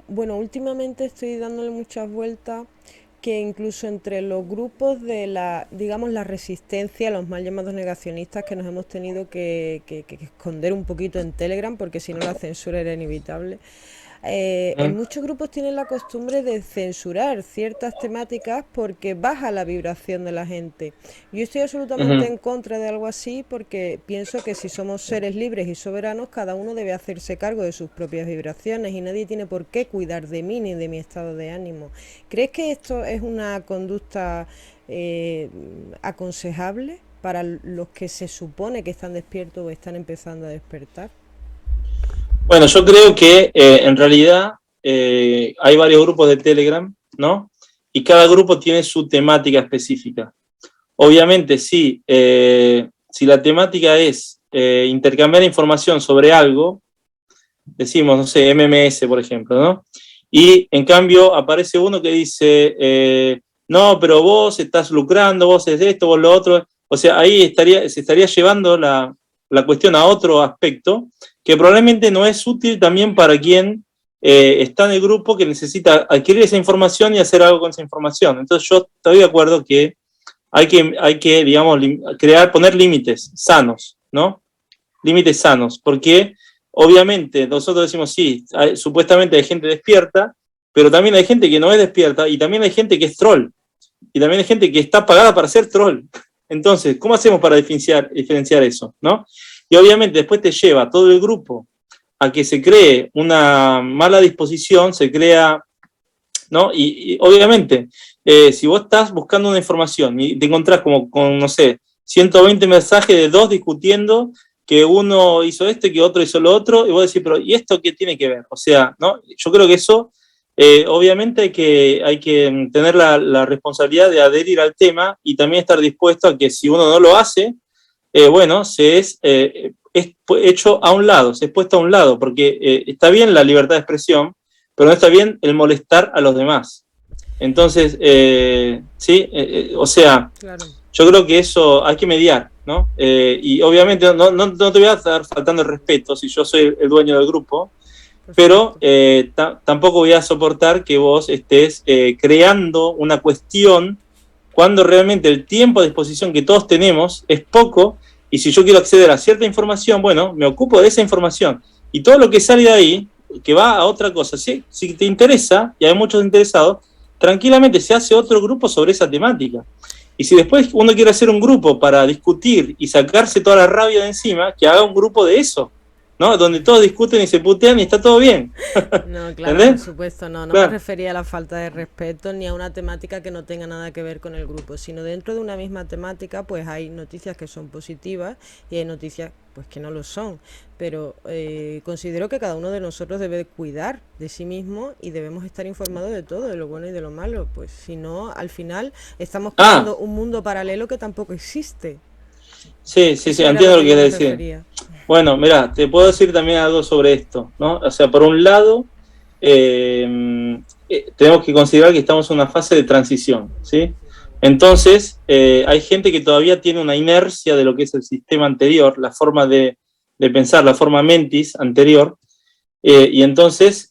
Speaker 1: bueno, últimamente estoy dándole muchas vueltas, que incluso entre los grupos de digamos, la resistencia, los mal llamados negacionistas, que nos hemos tenido que esconder un poquito en Telegram, porque si no la censura era inevitable. En muchos grupos tienen la costumbre de censurar ciertas temáticas porque baja la vibración de la gente. Yo estoy absolutamente en contra de algo así, porque pienso que si somos seres libres y soberanos, cada uno debe hacerse cargo de sus propias vibraciones y nadie tiene por qué cuidar de mí ni de mi estado de ánimo. ¿Crees que esto es una conducta aconsejable para los que se supone que están despiertos o están empezando a despertar?
Speaker 2: Bueno, yo creo que en realidad hay varios grupos de Telegram, ¿no? Y cada grupo tiene su temática específica. Obviamente, sí, si la temática es intercambiar información sobre algo, decimos, no sé, MMS, por ejemplo, ¿no? Y en cambio aparece uno que dice, no, pero vos estás lucrando, vos es esto, vos lo otro. O sea, ahí se estaría llevando la cuestión a otro aspecto, que probablemente no es útil también para quien está en el grupo, que necesita adquirir esa información y hacer algo con esa información. Entonces yo estoy de acuerdo que hay que digamos, poner límites sanos, ¿no? Límites sanos, porque obviamente nosotros decimos, sí, supuestamente hay gente despierta, pero también hay gente que no es despierta, y también hay gente que es troll, y también hay gente que está pagada para ser troll. Entonces, ¿cómo hacemos para diferenciar eso, ¿no? Y obviamente después te lleva a todo el grupo a que se cree una mala disposición, se crea, ¿no? Y obviamente, si vos estás buscando una información y te encontrás como con, no sé, 120 mensajes de dos discutiendo que uno hizo esto y que otro hizo lo otro, y vos decís, pero ¿y esto qué tiene que ver? O sea, ¿no? Yo creo que eso, obviamente hay que tener la responsabilidad de adherir al tema, y también estar dispuesto a que si uno no lo hace, bueno, es hecho a un lado, se es puesto a un lado, porque está bien la libertad de expresión, pero no está bien el molestar a los demás. Entonces, sí, o sea,
Speaker 1: Claro,
Speaker 2: yo creo que eso hay que mediar, ¿no? Y obviamente no te voy a estar faltando el respeto si yo soy el dueño del grupo,
Speaker 1: por
Speaker 2: pero
Speaker 1: supuesto.
Speaker 2: tampoco voy a soportar que vos estés creando una cuestión cuando realmente el tiempo a disposición que todos tenemos es poco, y si yo quiero acceder a cierta información, bueno, me ocupo de esa información. Y todo lo que sale de ahí, que va a otra cosa, si te interesa, y hay muchos interesados, tranquilamente se hace otro grupo sobre esa temática. Y si después uno quiere hacer un grupo para discutir y sacarse toda la rabia de encima, que haga un grupo de eso, ¿no? Donde todos discuten y se putean y está todo bien.
Speaker 1: No, claro, por
Speaker 2: ¿Entendés?
Speaker 1: supuesto, no me
Speaker 2: Claro.
Speaker 1: refería a la falta de respeto ni a una temática que no tenga nada que ver con el grupo, sino dentro de una misma temática, pues hay noticias que son positivas y hay noticias pues que no lo son. Pero considero que cada uno de nosotros debe cuidar de sí mismo y debemos estar informados de todo, de lo bueno y de lo malo, pues si no, al final estamos
Speaker 2: Ah,
Speaker 1: creando un mundo paralelo que tampoco existe.
Speaker 2: sí,
Speaker 1: Eso era lo
Speaker 2: entiendo lo
Speaker 1: que
Speaker 2: que
Speaker 1: yo me
Speaker 2: quieres decir.
Speaker 1: refería.
Speaker 2: Bueno, mira, te puedo decir también algo sobre esto, ¿no? O sea, por un lado, tenemos que considerar que estamos en una fase de transición, ¿sí? Entonces, hay gente que todavía tiene una inercia de lo que es el sistema anterior, la forma de pensar, la forma mentis anterior, y entonces,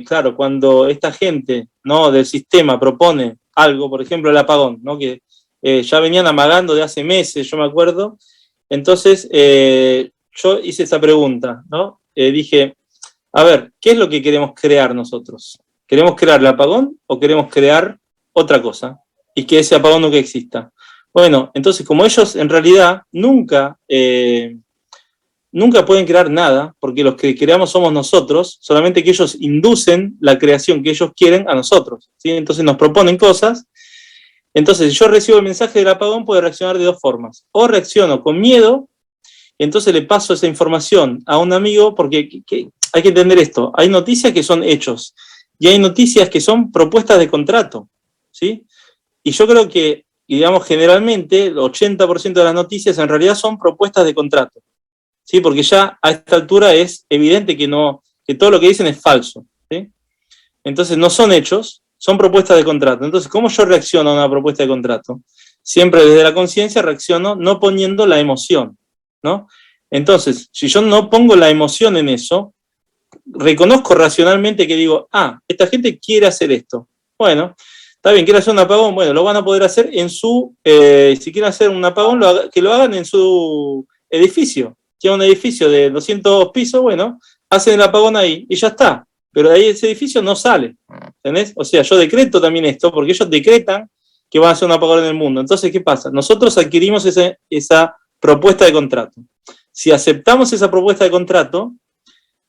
Speaker 2: claro, cuando esta gente, ¿no?, del sistema propone algo, por ejemplo, el apagón, ¿no?, que ya venían amagando de hace meses, yo me acuerdo, entonces yo hice esa pregunta, ¿no? Dije, a ver, ¿qué es lo que queremos crear nosotros? ¿Queremos crear el apagón o queremos crear otra cosa? Y que ese apagón nunca exista. Bueno, entonces como ellos en realidad nunca pueden crear nada, porque los que creamos somos nosotros, solamente que ellos inducen la creación que ellos quieren a nosotros, ¿sí? Entonces nos proponen cosas. Entonces, si yo recibo el mensaje del apagón, puedo reaccionar de dos formas. O reacciono con miedo, y entonces le paso esa información a un amigo, porque hay que entender esto. Hay noticias que son hechos, y hay noticias que son propuestas de contrato, ¿sí? Y yo creo que, digamos, generalmente, el 80% de las noticias en realidad son propuestas de contrato, ¿sí? Porque ya a esta altura es evidente que todo lo que dicen es falso, ¿sí? Entonces no son hechos, son propuestas de contrato. Entonces, ¿cómo yo reacciono a una propuesta de contrato? Siempre desde la conciencia reacciono no poniendo la emoción, ¿no? Entonces, si yo no pongo la emoción en eso, reconozco racionalmente que digo, esta gente quiere hacer esto. Bueno, está bien, quiere hacer un apagón, bueno, lo van a poder hacer si quieren hacer un apagón, que lo hagan en su edificio. Si es un edificio de 200 pisos, bueno, hacen el apagón ahí y ya está. Pero de ahí ese edificio no sale, ¿entendés? O sea, yo decreto también esto, porque ellos decretan que van a hacer un apagón en el mundo. Entonces, ¿qué pasa? Nosotros adquirimos esa propuesta de contrato. Si aceptamos esa propuesta de contrato,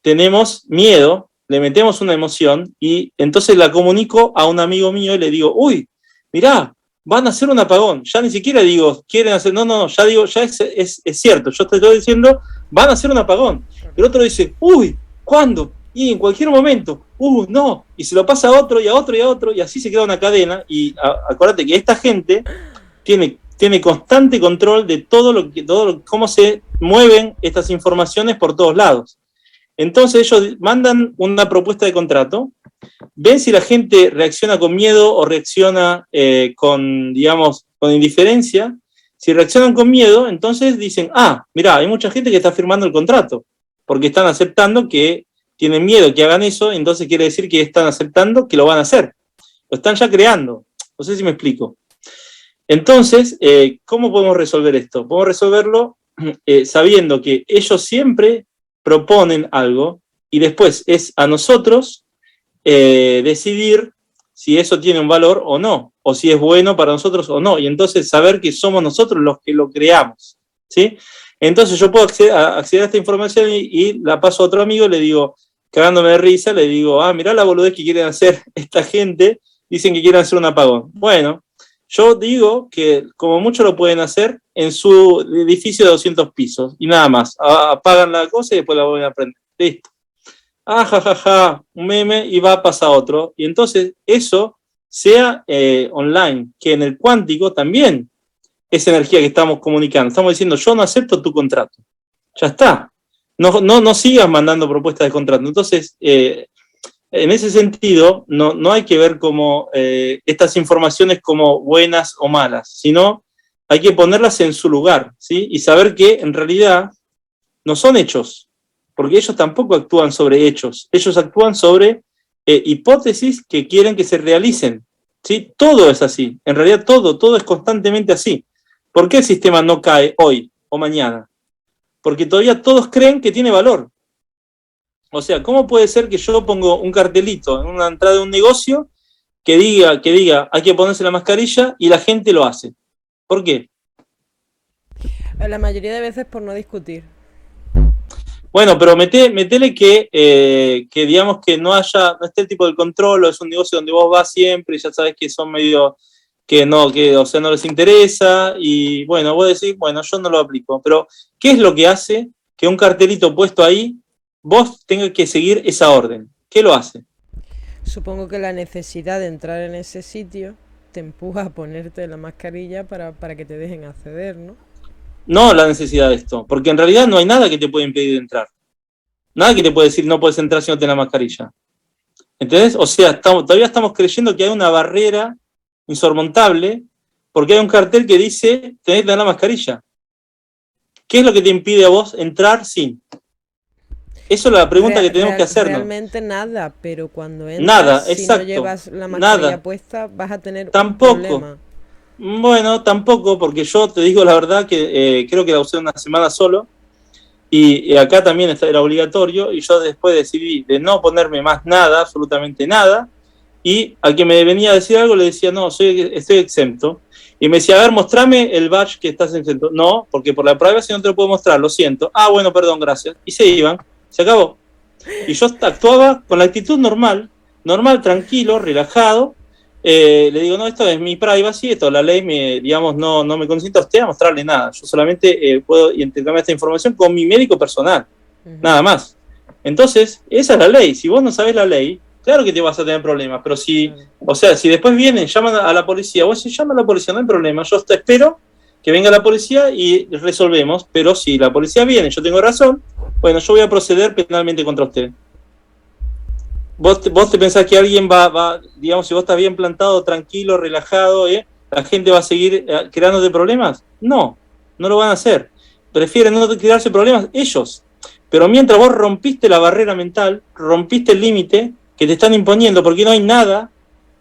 Speaker 2: tenemos miedo, le metemos una emoción y entonces la comunico a un amigo mío y le digo, uy, mirá, van a hacer un apagón. Ya ni siquiera digo, quieren hacer, no, ya digo, ya es cierto, yo te estoy diciendo, van a hacer un apagón. El otro dice, uy, ¿cuándo? Y en cualquier momento, no, y se lo pasa a otro y a otro y a otro, y así se queda una cadena. Y acuérdate que esta gente tiene constante control de cómo se mueven estas informaciones por todos lados. Entonces ellos mandan una propuesta de contrato, ven si la gente reacciona con miedo o reacciona con indiferencia. Si reaccionan con miedo, entonces dicen, mirá, hay mucha gente que está firmando el contrato, porque están aceptando que tienen miedo que hagan eso, entonces quiere decir que están aceptando que lo van a hacer. Lo están ya creando. No sé si me explico. Entonces, ¿cómo podemos resolver esto? Podemos resolverlo sabiendo que ellos siempre proponen algo y después es a nosotros decidir si eso tiene un valor o no, o si es bueno para nosotros o no, y entonces saber que somos nosotros los que lo creamos, ¿sí? Entonces yo puedo acceder a esta información y la paso a otro amigo, le digo, cagándome de risa, le digo, mirá la boludez que quieren hacer esta gente, dicen que quieren hacer un apagón. Bueno, yo digo que como mucho lo pueden hacer en su edificio de 200 pisos y nada más. Apagan la cosa y después la vuelven a prender. Listo. Jajaja, un meme y va a pasar otro. Y entonces eso sea online, que en el cuántico también es energía que estamos comunicando. Estamos diciendo, yo no acepto tu contrato. Ya está. No sigas mandando propuestas de contrato. Entonces, en ese sentido, no hay que ver como estas informaciones como buenas o malas, sino hay que ponerlas en su lugar, ¿sí? Y saber que en realidad no son hechos, porque ellos tampoco actúan sobre hechos, ellos actúan sobre hipótesis que quieren que se realicen, ¿sí? Todo es así, en realidad todo es constantemente así. ¿Por qué el sistema no cae hoy o mañana? Porque todavía todos creen que tiene valor. O sea, ¿cómo puede ser que yo pongo un cartelito en una entrada de un negocio que diga hay que ponerse la mascarilla y la gente lo hace? ¿Por qué?
Speaker 1: La mayoría de veces por no discutir.
Speaker 2: Bueno, pero metele que digamos que no esté el tipo de control, o es un negocio donde vos vas siempre y ya sabes que son medio o sea, no les interesa, y bueno, vos decís, bueno, yo no lo aplico, pero ¿qué es lo que hace que un cartelito puesto ahí, vos tengas que seguir esa orden? ¿Qué lo hace?
Speaker 1: Supongo que la necesidad de entrar en ese sitio te empuja a ponerte la mascarilla para que te dejen acceder, ¿no?
Speaker 2: No la necesidad de esto, porque en realidad no hay nada que te pueda impedir de entrar. Nada que te puede decir no puedes entrar si no tenés la mascarilla. ¿Entendés? O sea, todavía estamos creyendo que hay una barrera insurmontable porque hay un cartel que dice tenés que tener la mascarilla. ¿Qué es lo que te impide a vos entrar sin? Eso es la pregunta que tenemos que hacernos.
Speaker 1: Realmente nada, pero cuando entras,
Speaker 2: nada,
Speaker 1: si
Speaker 2: exacto,
Speaker 1: no llevas la mascarilla
Speaker 2: nada.
Speaker 1: puesta, vas a tener
Speaker 2: Tampoco.
Speaker 1: un problema.
Speaker 2: Bueno, tampoco, porque yo te digo la verdad que creo que la usé una semana solo, y acá también era obligatorio, y yo después decidí de no ponerme más nada, absolutamente nada, y al que me venía a decir algo le decía, no, estoy exento. Y me decía, a ver, mostrame el badge que estás exento. No, porque por la privacy no te lo puedo mostrar, lo siento. Ah, bueno, perdón, gracias. Y se iban, se acabó. Y yo actuaba con la actitud normal, tranquilo, relajado. Le digo, no, esto es mi privacy, esto la ley digamos, no me consiente a usted a mostrarle nada. Yo solamente puedo intercambiar esta información con mi médico personal, nada más. Entonces, esa es la ley. Si vos no sabés la ley, claro que te vas a tener problemas, pero si después vienen, llaman a la policía, vos si llaman a la policía, no hay problema, yo te espero que venga la policía y resolvemos, pero si la policía viene, yo tengo razón, bueno, yo voy a proceder penalmente contra usted. ¿Vos te pensás que alguien digamos, si vos estás bien plantado, tranquilo, relajado, la gente va a seguir creándote problemas? No lo van a hacer. Prefieren no crearse problemas ellos. Pero mientras vos rompiste la barrera mental, rompiste el límite que te están imponiendo, porque no hay nada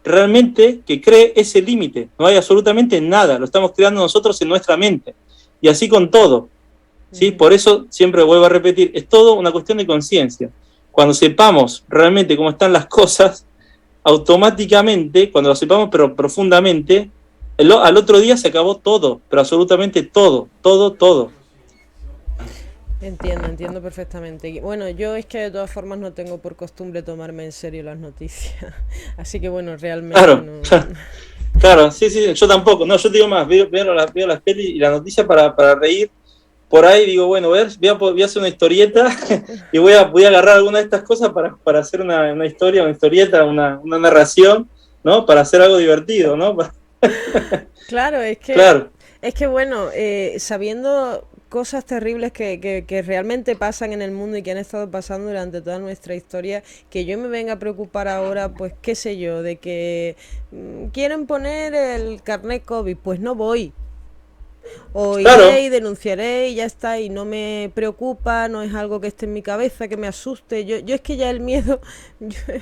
Speaker 2: realmente que cree ese límite. No hay absolutamente nada. Lo estamos creando nosotros en nuestra mente. Y así con todo. ¿Sí? Por eso, siempre vuelvo a repetir, es todo una cuestión de conciencia. Cuando sepamos realmente cómo están las cosas, automáticamente, cuando lo sepamos pero profundamente, al otro día se acabó todo, pero absolutamente todo.
Speaker 1: Entiendo perfectamente. Bueno, yo es que de todas formas no tengo por costumbre tomarme en serio las noticias. Así que bueno, realmente
Speaker 2: claro,
Speaker 1: no.
Speaker 2: Claro, sí, yo tampoco. No, yo te digo más, veo las pelis y la noticia para reír. Por ahí digo, bueno, voy a hacer una historieta y voy a agarrar alguna de estas cosas para hacer una historia, una historieta, una narración, ¿no? Para hacer algo divertido, ¿no?
Speaker 1: Claro,
Speaker 2: Claro.
Speaker 1: Es que bueno, sabiendo cosas terribles que realmente pasan en el mundo y que han estado pasando durante toda nuestra historia, que yo me venga a preocupar ahora, pues qué sé yo, de que quieren poner el carnet COVID, pues no voy. O iré y denunciaré y ya está, y no me preocupa, no es algo que esté en mi cabeza, que me asuste. Yo es que ya el miedo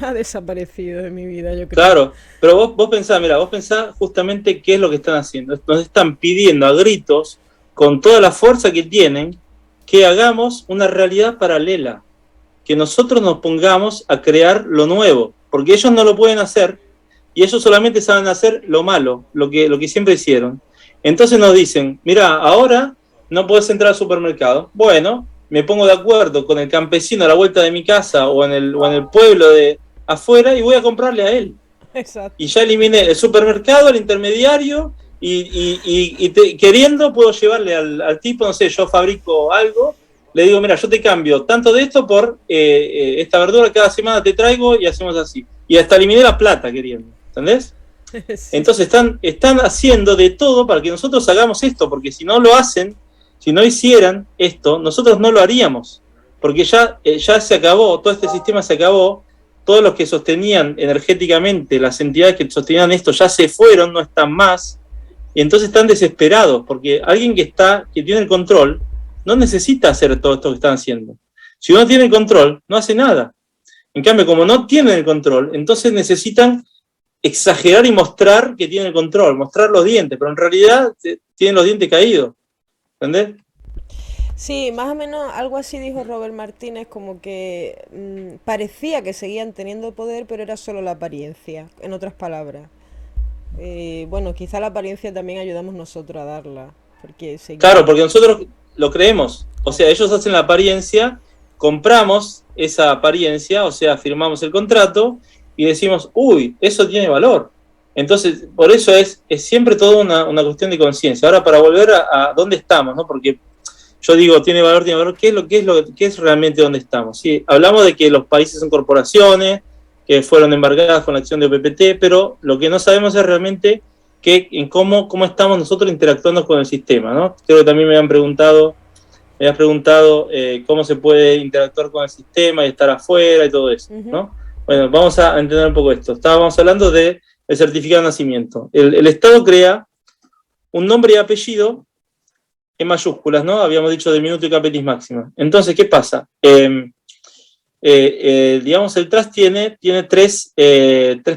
Speaker 1: ha desaparecido de mi vida, yo creo.
Speaker 2: Claro, pero vos pensás justamente qué es lo que están haciendo. Nos están pidiendo a gritos, con toda la fuerza que tienen, que hagamos una realidad paralela, que nosotros nos pongamos a crear lo nuevo, porque ellos no lo pueden hacer, y ellos solamente saben hacer lo malo, lo que siempre hicieron. Entonces nos dicen, mira, ahora no podés entrar al supermercado. Bueno, me pongo de acuerdo con el campesino a la vuelta de mi casa o en el pueblo de afuera y voy a comprarle a él.
Speaker 1: Exacto.
Speaker 2: Y ya eliminé el supermercado, el intermediario, y queriendo puedo llevarle al tipo, no sé, yo fabrico algo, le digo, mira, yo te cambio tanto de esto por esta verdura, cada semana te traigo y hacemos así. Y hasta eliminé la plata queriendo, ¿entendés? Sí. Entonces están haciendo de todo para que nosotros hagamos esto, porque si no lo hacen, Si no hicieran esto, nosotros no lo haríamos, porque ya se acabó, todo este sistema se acabó, todos los que sostenían energéticamente, las entidades que sostenían esto ya se fueron, no están más, y entonces están desesperados, porque alguien que tiene el control, no necesita hacer todo esto que están haciendo. Si uno tiene el control, no hace nada. En cambio, como no tienen el control, entonces necesitan exagerar y mostrar que tienen el control, mostrar los dientes, pero en realidad tienen los dientes caídos. ¿Entendés?
Speaker 1: Sí, más o menos algo así dijo Robert Martínez, como que parecía que seguían teniendo poder, pero era solo la apariencia, en otras palabras. Bueno, quizá la apariencia también ayudamos nosotros a darla, porque
Speaker 2: Claro,
Speaker 1: seguimos...
Speaker 2: porque nosotros lo creemos. O sea, ellos hacen la apariencia, compramos esa apariencia, o sea, firmamos el contrato y decimos, uy, eso tiene valor. Entonces, por eso es siempre toda una cuestión de conciencia. Ahora, para volver a dónde estamos, ¿no? Porque yo digo, tiene valor, ¿qué es realmente dónde estamos? Sí, hablamos de que los países son corporaciones, que fueron embargadas con la acción de OPPT, pero lo que no sabemos es realmente en cómo estamos nosotros interactuando con el sistema, ¿no? Creo que también me habías preguntado cómo se puede interactuar con el sistema y estar afuera y todo eso, ¿no? Bueno, vamos a entender un poco esto. Estábamos hablando del certificado de nacimiento. El Estado crea un nombre y apellido en mayúsculas, ¿no? Habíamos dicho de minuto y capitis máxima. Entonces, ¿qué pasa? Digamos, el trust tiene tres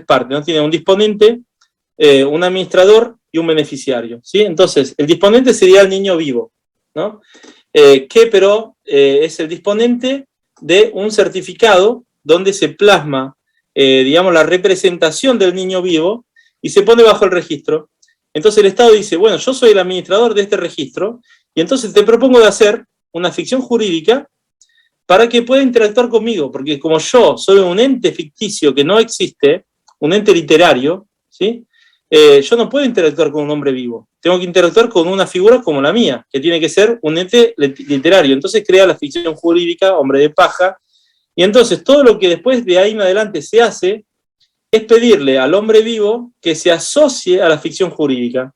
Speaker 2: partes, ¿no? Tiene un disponente, un administrador y un beneficiario, ¿sí? Entonces, el disponente sería el niño vivo, ¿no? Pero es el disponente de un certificado donde se plasma, digamos, la representación del niño vivo y se pone bajo el registro. Entonces el Estado dice, bueno, yo soy el administrador de este registro y entonces te propongo de hacer una ficción jurídica para que pueda interactuar conmigo, porque como yo soy un ente ficticio que no existe, un ente literario, ¿sí? Yo no puedo interactuar con un hombre vivo, tengo que interactuar con una figura como la mía, que tiene que ser un ente literario. Entonces crea la ficción jurídica, hombre de paja, y entonces todo lo que después de ahí en adelante se hace es pedirle al hombre vivo que se asocie a la ficción jurídica,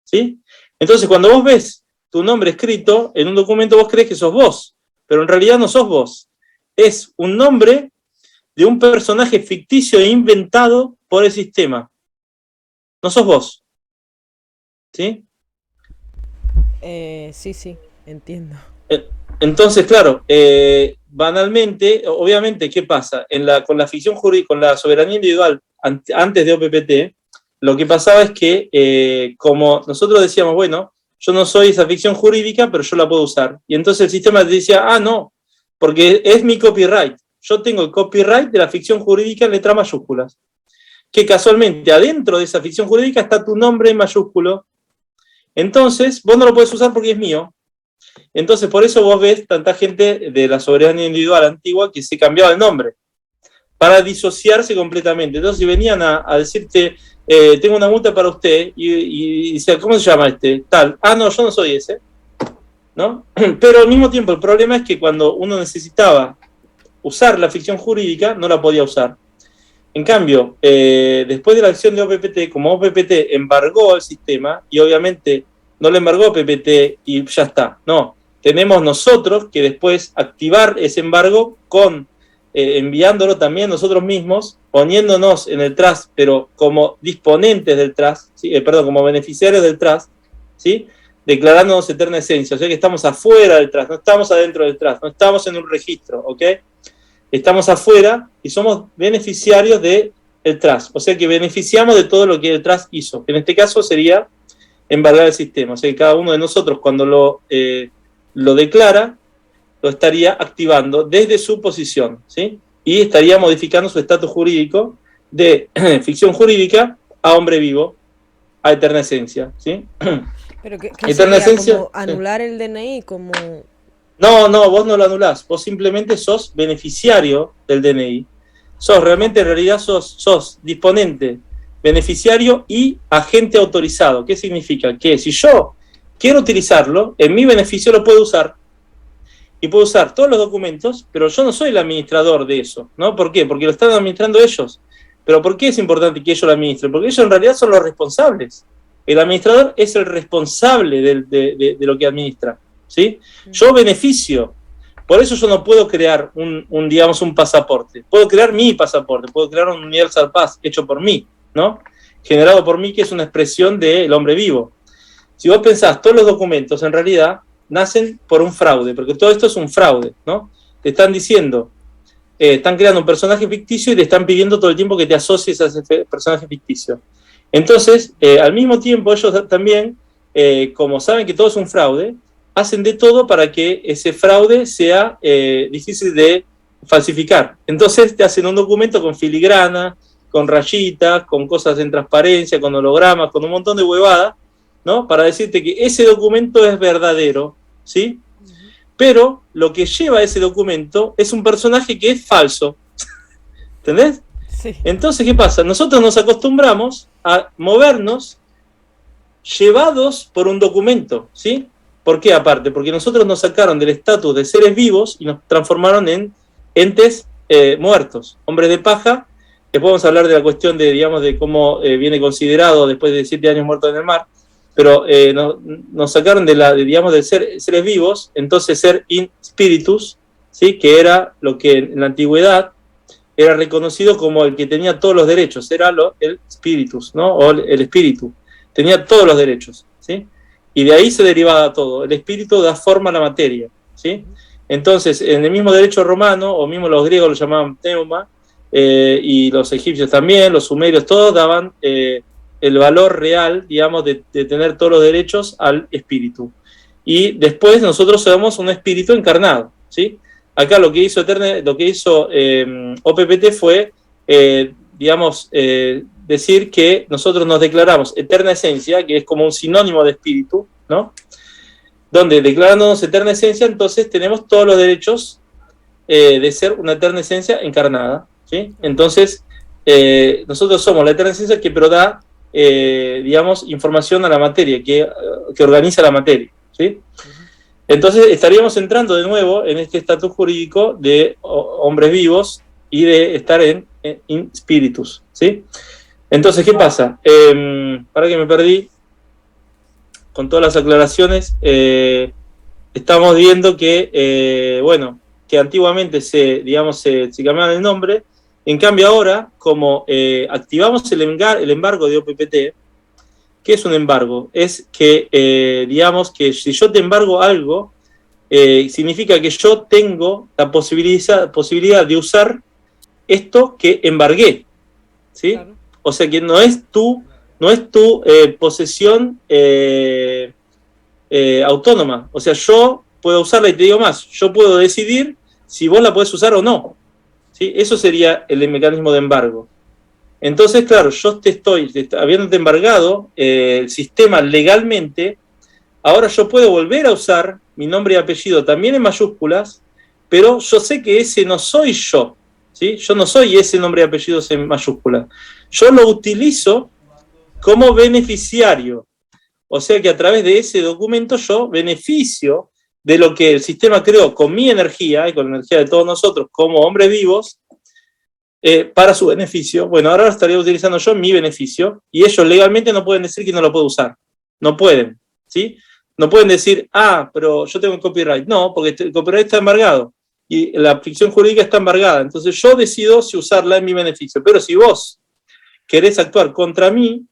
Speaker 2: ¿sí? Entonces cuando vos ves tu nombre escrito en un documento, vos crees que sos vos, pero en realidad no sos vos, es un nombre de un personaje ficticio e inventado por el sistema. No sos vos, ¿sí?
Speaker 1: Sí, entiendo.
Speaker 2: Entonces, claro, banalmente, obviamente, ¿qué pasa? Con la ficción jurídica, con la soberanía individual antes de OPPT, lo que pasaba es que, como nosotros decíamos, bueno, yo no soy esa ficción jurídica, pero yo la puedo usar. Y entonces el sistema te decía, no, porque es mi copyright. Yo tengo el copyright de la ficción jurídica en letras mayúsculas. Que casualmente adentro de esa ficción jurídica está tu nombre en mayúsculo. Entonces, vos no lo podés usar porque es mío. Entonces, por eso vos ves tanta gente de la soberanía individual antigua que se cambiaba el nombre para disociarse completamente. Entonces, si venían a decirte, tengo una multa para usted, y dice, ¿cómo se llama este? Tal. No, yo no soy ese, ¿no? Pero al mismo tiempo, el problema es que cuando uno necesitaba usar la ficción jurídica, no la podía usar. En cambio, después de la acción de OPPT, como OPPT embargó el sistema, y obviamente no le embargó OPPT y ya está, no. Tenemos nosotros que después activar ese embargo enviándolo también nosotros mismos, poniéndonos en el trust, pero como disponentes del trust, ¿sí? Como beneficiarios del trust, ¿sí? Declarándonos eterna esencia, o sea que estamos afuera del trust, no estamos adentro del trust, no estamos en un registro, ¿ok? Estamos afuera y somos beneficiarios del trust, o sea que beneficiamos de todo lo que el trust hizo, que en este caso sería embargar el sistema, o sea que cada uno de nosotros cuando lo declara, lo estaría activando desde su posición, ¿sí? Y estaría modificando su estatus jurídico de ficción jurídica a hombre vivo, a eterna esencia, ¿sí?
Speaker 1: Pero ¿qué
Speaker 2: Eterna
Speaker 1: sería?
Speaker 2: esencia,
Speaker 1: ¿Como anular el DNI? Como...
Speaker 2: No, vos no lo anulás, vos simplemente sos beneficiario del DNI. Realmente en realidad sos disponente, beneficiario y agente autorizado. ¿Qué significa? Que si yo quiero utilizarlo, en mi beneficio lo puedo usar. Y puedo usar todos los documentos, pero yo no soy el administrador de eso, ¿no? ¿Por qué? Porque lo están administrando ellos. ¿Pero por qué es importante que ellos lo administren? Porque ellos en realidad son los responsables. El administrador es el responsable de lo que administra. ¿sí? Yo beneficio. Por eso yo no puedo crear digamos, un pasaporte. Puedo crear mi pasaporte, puedo crear un Universal Pass hecho por mí, ¿no? Generado por mí, que es una expresión del hombre vivo. Si vos pensás, todos los documentos en realidad nacen por un fraude, porque todo esto es un fraude, ¿no? Te están diciendo, están creando un personaje ficticio y te están pidiendo todo el tiempo que te asocies a ese personaje ficticio. Entonces, al mismo tiempo, ellos también, como saben que todo es un fraude, hacen de todo para que ese fraude sea difícil de falsificar. Entonces te hacen un documento con filigrana, con rayitas, con cosas en transparencia, con hologramas, con un montón de huevadas, ¿no? Para decirte que ese documento es verdadero, ¿sí? Pero lo que lleva ese documento es un personaje que es falso. ¿Entendés?
Speaker 1: Sí.
Speaker 2: Entonces, ¿qué pasa? Nosotros nos acostumbramos a movernos llevados por un documento, ¿sí? ¿Por qué aparte? Porque nosotros nos sacaron del estatus de seres vivos y nos transformaron en entes muertos, hombres de paja. Después vamos a hablar de la cuestión de, digamos, de cómo viene considerado después de 7 años muertos en el mar, pero nos sacaron digamos, de seres vivos, entonces ser in spiritus, ¿sí? Que era lo que en la antigüedad era reconocido como el que tenía todos los derechos, era el spiritus, ¿no? O el espíritu, tenía todos los derechos, ¿sí? Y de ahí se derivaba todo. El espíritu da forma a la materia, ¿sí? Entonces, en el mismo derecho romano, o mismo los griegos lo llamaban pneuma, y los egipcios también, los sumerios, todos daban el valor real, digamos, de tener todos los derechos al espíritu. Y después nosotros somos un espíritu encarnado, ¿sí? Acá lo que hizo OPPT fue, digamos, decir que nosotros nos declaramos eterna esencia, que es como un sinónimo de espíritu, ¿no? Donde declarándonos eterna esencia, entonces tenemos todos los derechos de ser una eterna esencia encarnada, ¿sí? Entonces, nosotros somos la eterna esencia que pero da, digamos, información a la materia, que organiza la materia, ¿sí? Entonces estaríamos entrando de nuevo en este estatus jurídico de hombres vivos y de estar en spiritus, ¿sí? Entonces, ¿qué pasa? Para que me perdí, con todas las aclaraciones, estamos viendo que, bueno, que antiguamente se cambiaba el nombre, en cambio ahora, como activamos el embargo de OPPT, ¿qué es un embargo? Es que, digamos, que si yo te embargo algo, significa que yo tengo la posibilidad de usar esto que embargué, ¿sí? Claro. O sea que no es tu posesión autónoma. O sea, yo puedo usarla y te digo más, yo puedo decidir si vos la podés usar o no, ¿sí? Eso sería el mecanismo de embargo. Entonces, claro, yo habiéndote embargado el sistema legalmente, ahora yo puedo volver a usar mi nombre y apellido también en mayúsculas, pero yo sé que ese no soy yo, ¿sí? Yo no soy ese nombre y apellidos en mayúsculas. Yo lo utilizo como beneficiario. O sea que a través de ese documento yo beneficio de lo que el sistema creó con mi energía y con la energía de todos nosotros como hombres vivos, para su beneficio. Bueno, ahora estaría utilizando yo mi beneficio y ellos legalmente no pueden decir que no lo puedo usar. No pueden, ¿sí? No pueden decir, pero yo tengo el copyright. No, porque el copyright está embargado y la ficción jurídica está embargada. Entonces yo decido si usarla en mi beneficio. Pero si vos querés actuar contra mí,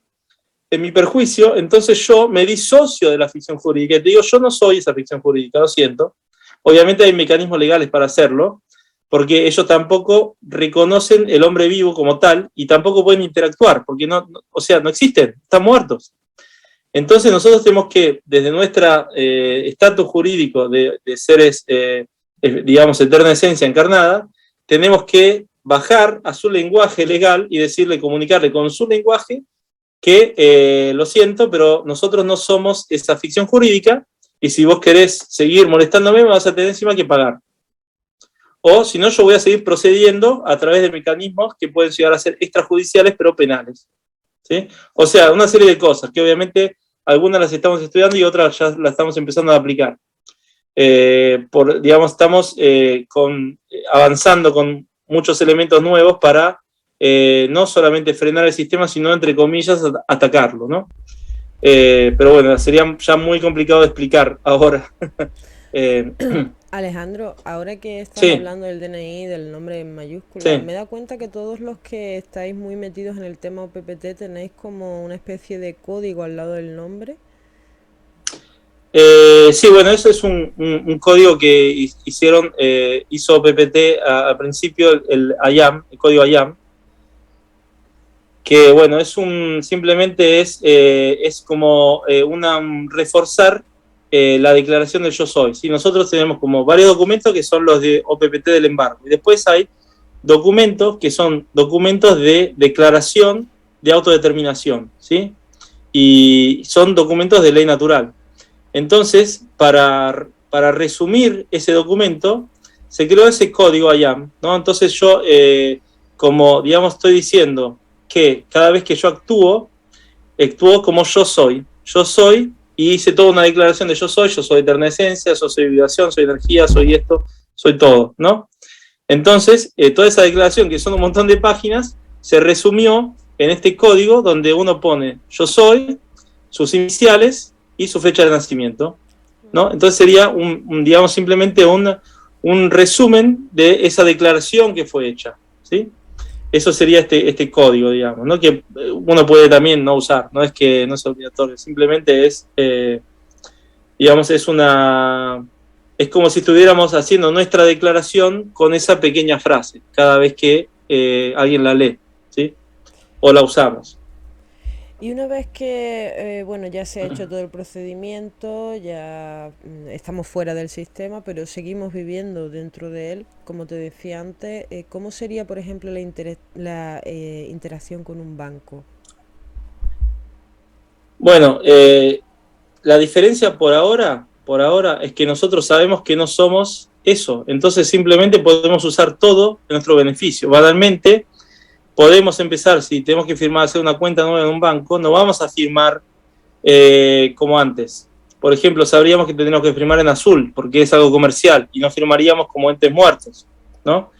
Speaker 2: en mi perjuicio, entonces yo me disocio de la ficción jurídica. Y te digo, yo no soy esa ficción jurídica, lo siento. Obviamente hay mecanismos legales para hacerlo, porque ellos tampoco reconocen el hombre vivo como tal y tampoco pueden interactuar, porque no existen, están muertos. Entonces nosotros tenemos que, desde nuestro estatus jurídico de seres, digamos, eterna esencia encarnada, tenemos que bajar a su lenguaje legal y comunicarle con su lenguaje que, lo siento, pero nosotros no somos esa ficción jurídica y si vos querés seguir molestándome me vas a tener encima que pagar. O si no, yo voy a seguir procediendo a través de mecanismos que pueden llegar a ser extrajudiciales, pero penales, ¿sí? O sea, una serie de cosas que obviamente algunas las estamos estudiando y otras ya las estamos empezando a aplicar. Estamos avanzando con muchos elementos nuevos para no solamente frenar el sistema, sino, entre comillas, atacarlo, ¿no? Pero bueno, sería ya muy complicado de explicar ahora. Eh,
Speaker 1: Alejandro, ahora que estás
Speaker 2: sí,
Speaker 1: hablando del DNI, del nombre en mayúscula,
Speaker 2: sí.
Speaker 1: me da cuenta que todos los que estáis muy metidos en el tema OPPT tenéis como una especie de código al lado del nombre.
Speaker 2: Sí, bueno, eso es un código que hicieron, hizo PPT al principio, el IAM, el código IAM, que bueno, simplemente es como reforzar la declaración del yo soy. ¿Sí? Nosotros tenemos como varios documentos que son los de OPPT del embargo. Y después hay documentos que son documentos de declaración de autodeterminación, ¿sí? Y son documentos de ley natural. Entonces, para resumir ese documento, se creó ese código IAM, ¿no? Entonces yo, como digamos, estoy diciendo que cada vez que yo actúo como yo soy, y hice toda una declaración de yo soy eterna esencia, yo soy vibración, soy energía, soy esto, soy todo, ¿no? Entonces, toda esa declaración, que son un montón de páginas, se resumió en este código donde uno pone yo soy, sus iniciales y su fecha de nacimiento, ¿no? Entonces sería, digamos, simplemente un resumen de esa declaración que fue hecha, ¿sí? Eso sería este código, digamos, ¿no? Que uno puede también no usar, no es que no es obligatorio, simplemente digamos, es como si estuviéramos haciendo nuestra declaración con esa pequeña frase, cada vez que alguien la lee, ¿sí? O la usamos.
Speaker 1: Y una vez que, bueno, ya se ha hecho todo el procedimiento, ya estamos fuera del sistema, pero seguimos viviendo dentro de él, como te decía antes, ¿cómo sería, por ejemplo, la interacción con un banco?
Speaker 2: Bueno, la diferencia por ahora es que nosotros sabemos que no somos eso, entonces simplemente podemos usar todo en nuestro beneficio. Banalmente, podemos empezar, si tenemos que firmar, hacer una cuenta nueva en un banco, no vamos a firmar como antes. Por ejemplo, sabríamos que tendríamos que firmar en azul, porque es algo comercial, y no firmaríamos como entes muertos, ¿no?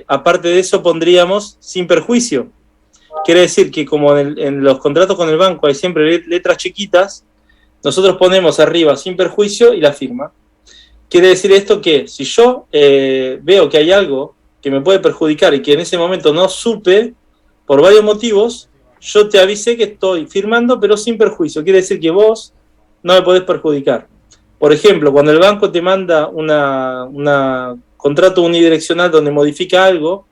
Speaker 2: Aparte de eso, pondríamos sin perjuicio. Quiere decir que como en los contratos con el banco hay siempre letras chiquitas, nosotros ponemos arriba sin perjuicio y la firma. Quiere decir esto que si yo veo que hay algo que me puede perjudicar y que en ese momento no supe, por varios motivos, yo te avisé que estoy firmando, pero sin perjuicio. Quiere decir que vos no me podés perjudicar. Por ejemplo, cuando el banco te manda una contrato unidireccional donde modifica algo,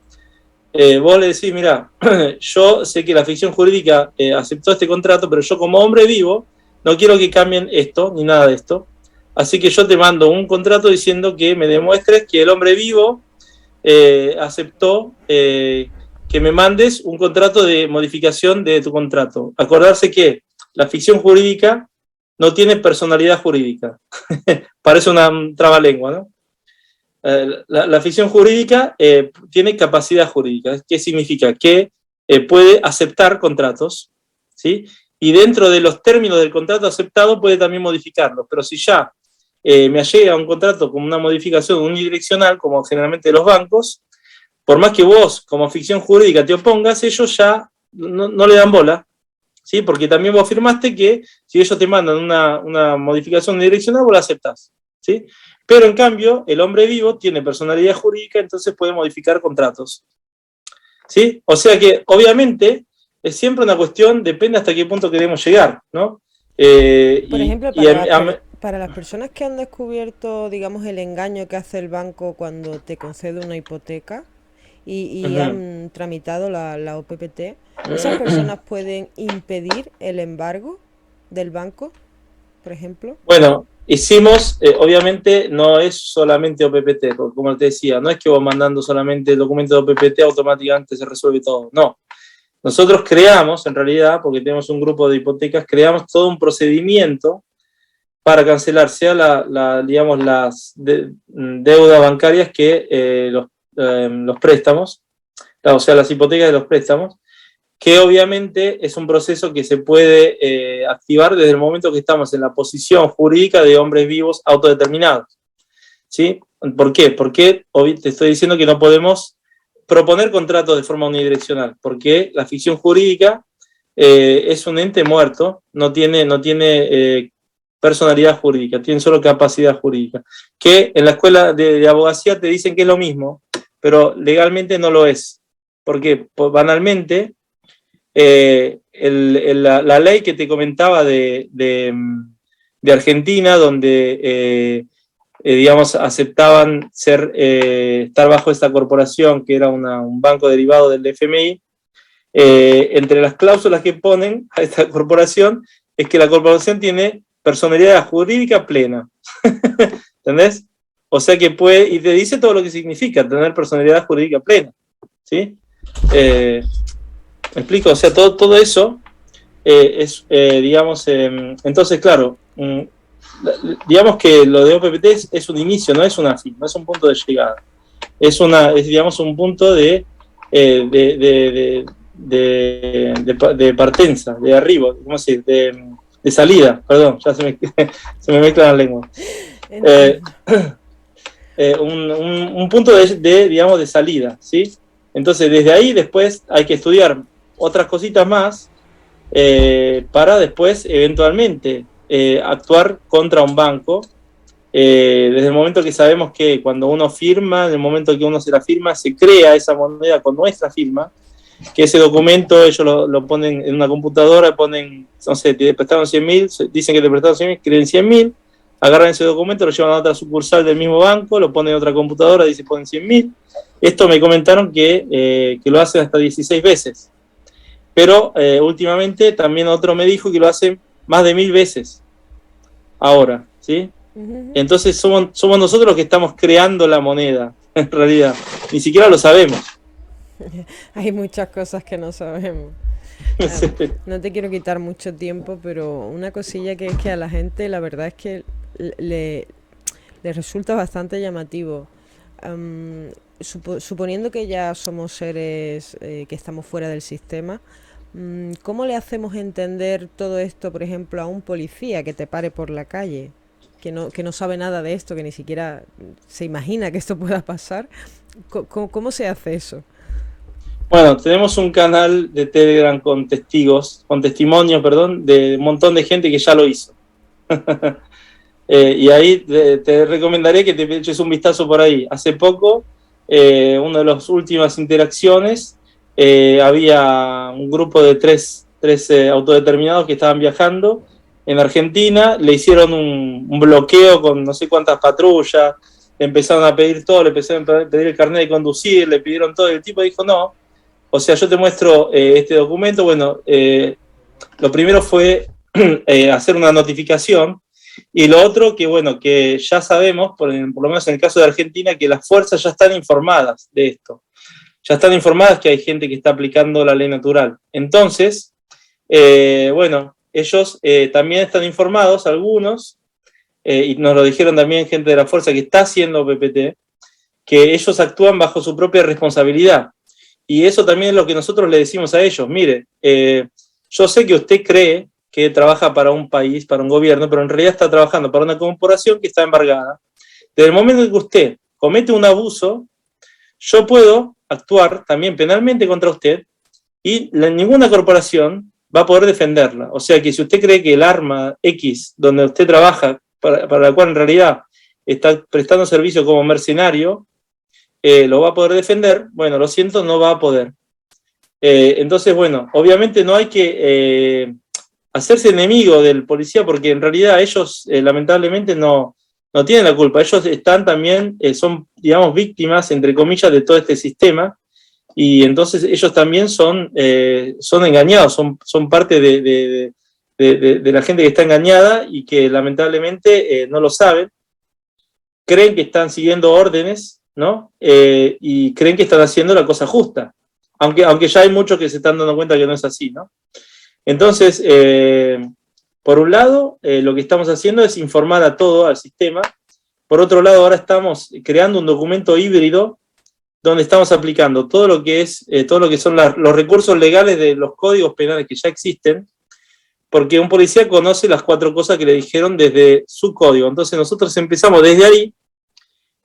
Speaker 2: vos le decís, mira, yo sé que la ficción jurídica aceptó este contrato, pero yo como hombre vivo no quiero que cambien esto, ni nada de esto. Así que yo te mando un contrato diciendo que me demuestres que el hombre vivo aceptó que me mandes un contrato de modificación de tu contrato. Acordarse que la ficción jurídica no tiene personalidad jurídica. Parece una trabalengua, ¿no? La ficción jurídica tiene capacidad jurídica. ¿Qué significa? Que puede aceptar contratos, ¿sí? Y dentro de los términos del contrato aceptado puede también modificarlos. Pero si ya me llega un contrato con una modificación unidireccional, como generalmente los bancos, por más que vos, como ficción jurídica, te opongas, ellos ya no le dan bola, ¿sí? Porque también vos firmaste que si ellos te mandan una modificación unidireccional, vos la aceptás, ¿sí? Pero en cambio, el hombre vivo tiene personalidad jurídica, entonces puede modificar contratos, ¿sí? O sea que, obviamente, es siempre una cuestión, depende hasta qué punto queremos llegar, ¿no?
Speaker 1: Por ejemplo,
Speaker 2: Y
Speaker 1: para las personas que han descubierto, digamos, el engaño que hace el banco cuando te concede una hipoteca y
Speaker 2: uh-huh.
Speaker 1: han tramitado la OPPT, ¿esas personas pueden impedir el embargo del banco, por ejemplo?
Speaker 2: Bueno, hicimos, obviamente no es solamente OPPT, porque como te decía, no es que vos mandando solamente el documento de OPPT automáticamente se resuelve todo, no. Nosotros creamos, en realidad, porque tenemos un grupo de hipotecas, creamos todo un procedimiento para cancelar, sea digamos, las deudas bancarias que los préstamos, o sea, las hipotecas de los préstamos, que obviamente es un proceso que se puede activar desde el momento que estamos en la posición jurídica de hombres vivos autodeterminados, ¿sí? ¿Por qué? Porque hoy te estoy diciendo que no podemos proponer contratos de forma unidireccional, porque la ficción jurídica es un ente muerto, no tiene personalidad jurídica, tienen solo capacidad jurídica. Que en la escuela de abogacía te dicen que es lo mismo, pero legalmente no lo es. Porque banalmente, la ley que te comentaba de Argentina, donde digamos, aceptaban estar bajo esta corporación, que era un banco derivado del FMI, entre las cláusulas que ponen a esta corporación es que la corporación tiene personalidad jurídica plena. ¿Entendés? O sea que puede, y te dice todo lo que significa tener personalidad jurídica plena. ¿Sí? ¿Me explico? O sea, todo eso es, digamos, entonces, claro, digamos que lo de OPPT es un inicio, no es una fin, no es un punto de llegada. Es digamos, un punto de partenza, de arribo, ¿cómo se dice? De salida, perdón, ya se me mezclan las lenguas. Un punto digamos, de salida, ¿sí? Entonces, desde ahí después hay que estudiar otras cositas más para después, eventualmente, actuar contra un banco. Desde el momento que sabemos que cuando uno firma, en el momento que uno se la firma, se crea esa moneda con nuestra firma, que ese documento ellos lo ponen en una computadora, ponen, no sé, te prestaron 100.000, dicen que te prestaron 100.000, creen 100.000, agarran ese documento, lo llevan a otra sucursal del mismo banco, lo ponen en otra computadora, dicen ponen 100.000. Esto me comentaron que lo hacen hasta 16 veces. Pero últimamente también otro me dijo que lo hacen más de 1.000 veces. Ahora, ¿sí? Entonces somos nosotros los que estamos creando la moneda, en realidad. Ni siquiera lo sabemos.
Speaker 1: Hay muchas cosas que no sabemos. No te quiero quitar mucho tiempo, pero una cosilla que es que a la gente la verdad es que le resulta bastante llamativo. Suponiendo que ya somos seres que estamos fuera del sistema, ¿cómo le hacemos entender todo esto, por ejemplo, a un policía que te pare por la calle, que no sabe nada de esto, que ni siquiera se imagina que esto pueda pasar? ¿Cómo se hace eso?
Speaker 2: Bueno, tenemos un canal de Telegram con testimonios, de un montón de gente que ya lo hizo. Y ahí te recomendaría que te eches un vistazo por ahí. Hace poco, una de las últimas interacciones, había un grupo de tres autodeterminados que estaban viajando en Argentina, le hicieron un bloqueo con no sé cuántas patrullas, le empezaron a pedir todo, le empezaron a pedir el carnet de conducir, le pidieron todo, y el tipo dijo no. O sea, yo te muestro este documento. Bueno, lo primero fue hacer una notificación, y lo otro que, bueno, que ya sabemos, por lo menos en el caso de Argentina, que las fuerzas ya están informadas de esto. Ya están informadas que hay gente que está aplicando la ley natural. Entonces, bueno, ellos también están informados, algunos, y nos lo dijeron también gente de la fuerza que está haciendo PPT, que ellos actúan bajo su propia responsabilidad. Y eso también es lo que nosotros le decimos a ellos. Mire, yo sé que usted cree que trabaja para un país, para un gobierno, pero en realidad está trabajando para una corporación que está embargada. Desde el momento en que usted comete un abuso, yo puedo actuar también penalmente contra usted y ninguna corporación va a poder defenderla. O sea que si usted cree que el arma X, donde usted trabaja, para la cual en realidad está prestando servicio como mercenario, lo va a poder defender, bueno, lo siento, no va a poder. Entonces, bueno, obviamente no hay que hacerse enemigo del policía, porque en realidad ellos lamentablemente no tienen la culpa. Ellos están también, son, digamos, víctimas, entre comillas, de todo este sistema, y entonces ellos también son engañados, son parte de la gente que está engañada y que lamentablemente no lo saben, creen que están siguiendo órdenes, ¿no? Y creen que están haciendo la cosa justa, aunque ya hay muchos que se están dando cuenta que no es así, ¿no? Entonces, por un lado, lo que estamos haciendo es informar a todo, al sistema. Por otro lado, ahora estamos creando un documento híbrido donde estamos aplicando todo lo que son los recursos legales de los códigos penales que ya existen, porque un policía conoce las 4 cosas que le dijeron desde su código. Entonces nosotros empezamos desde ahí,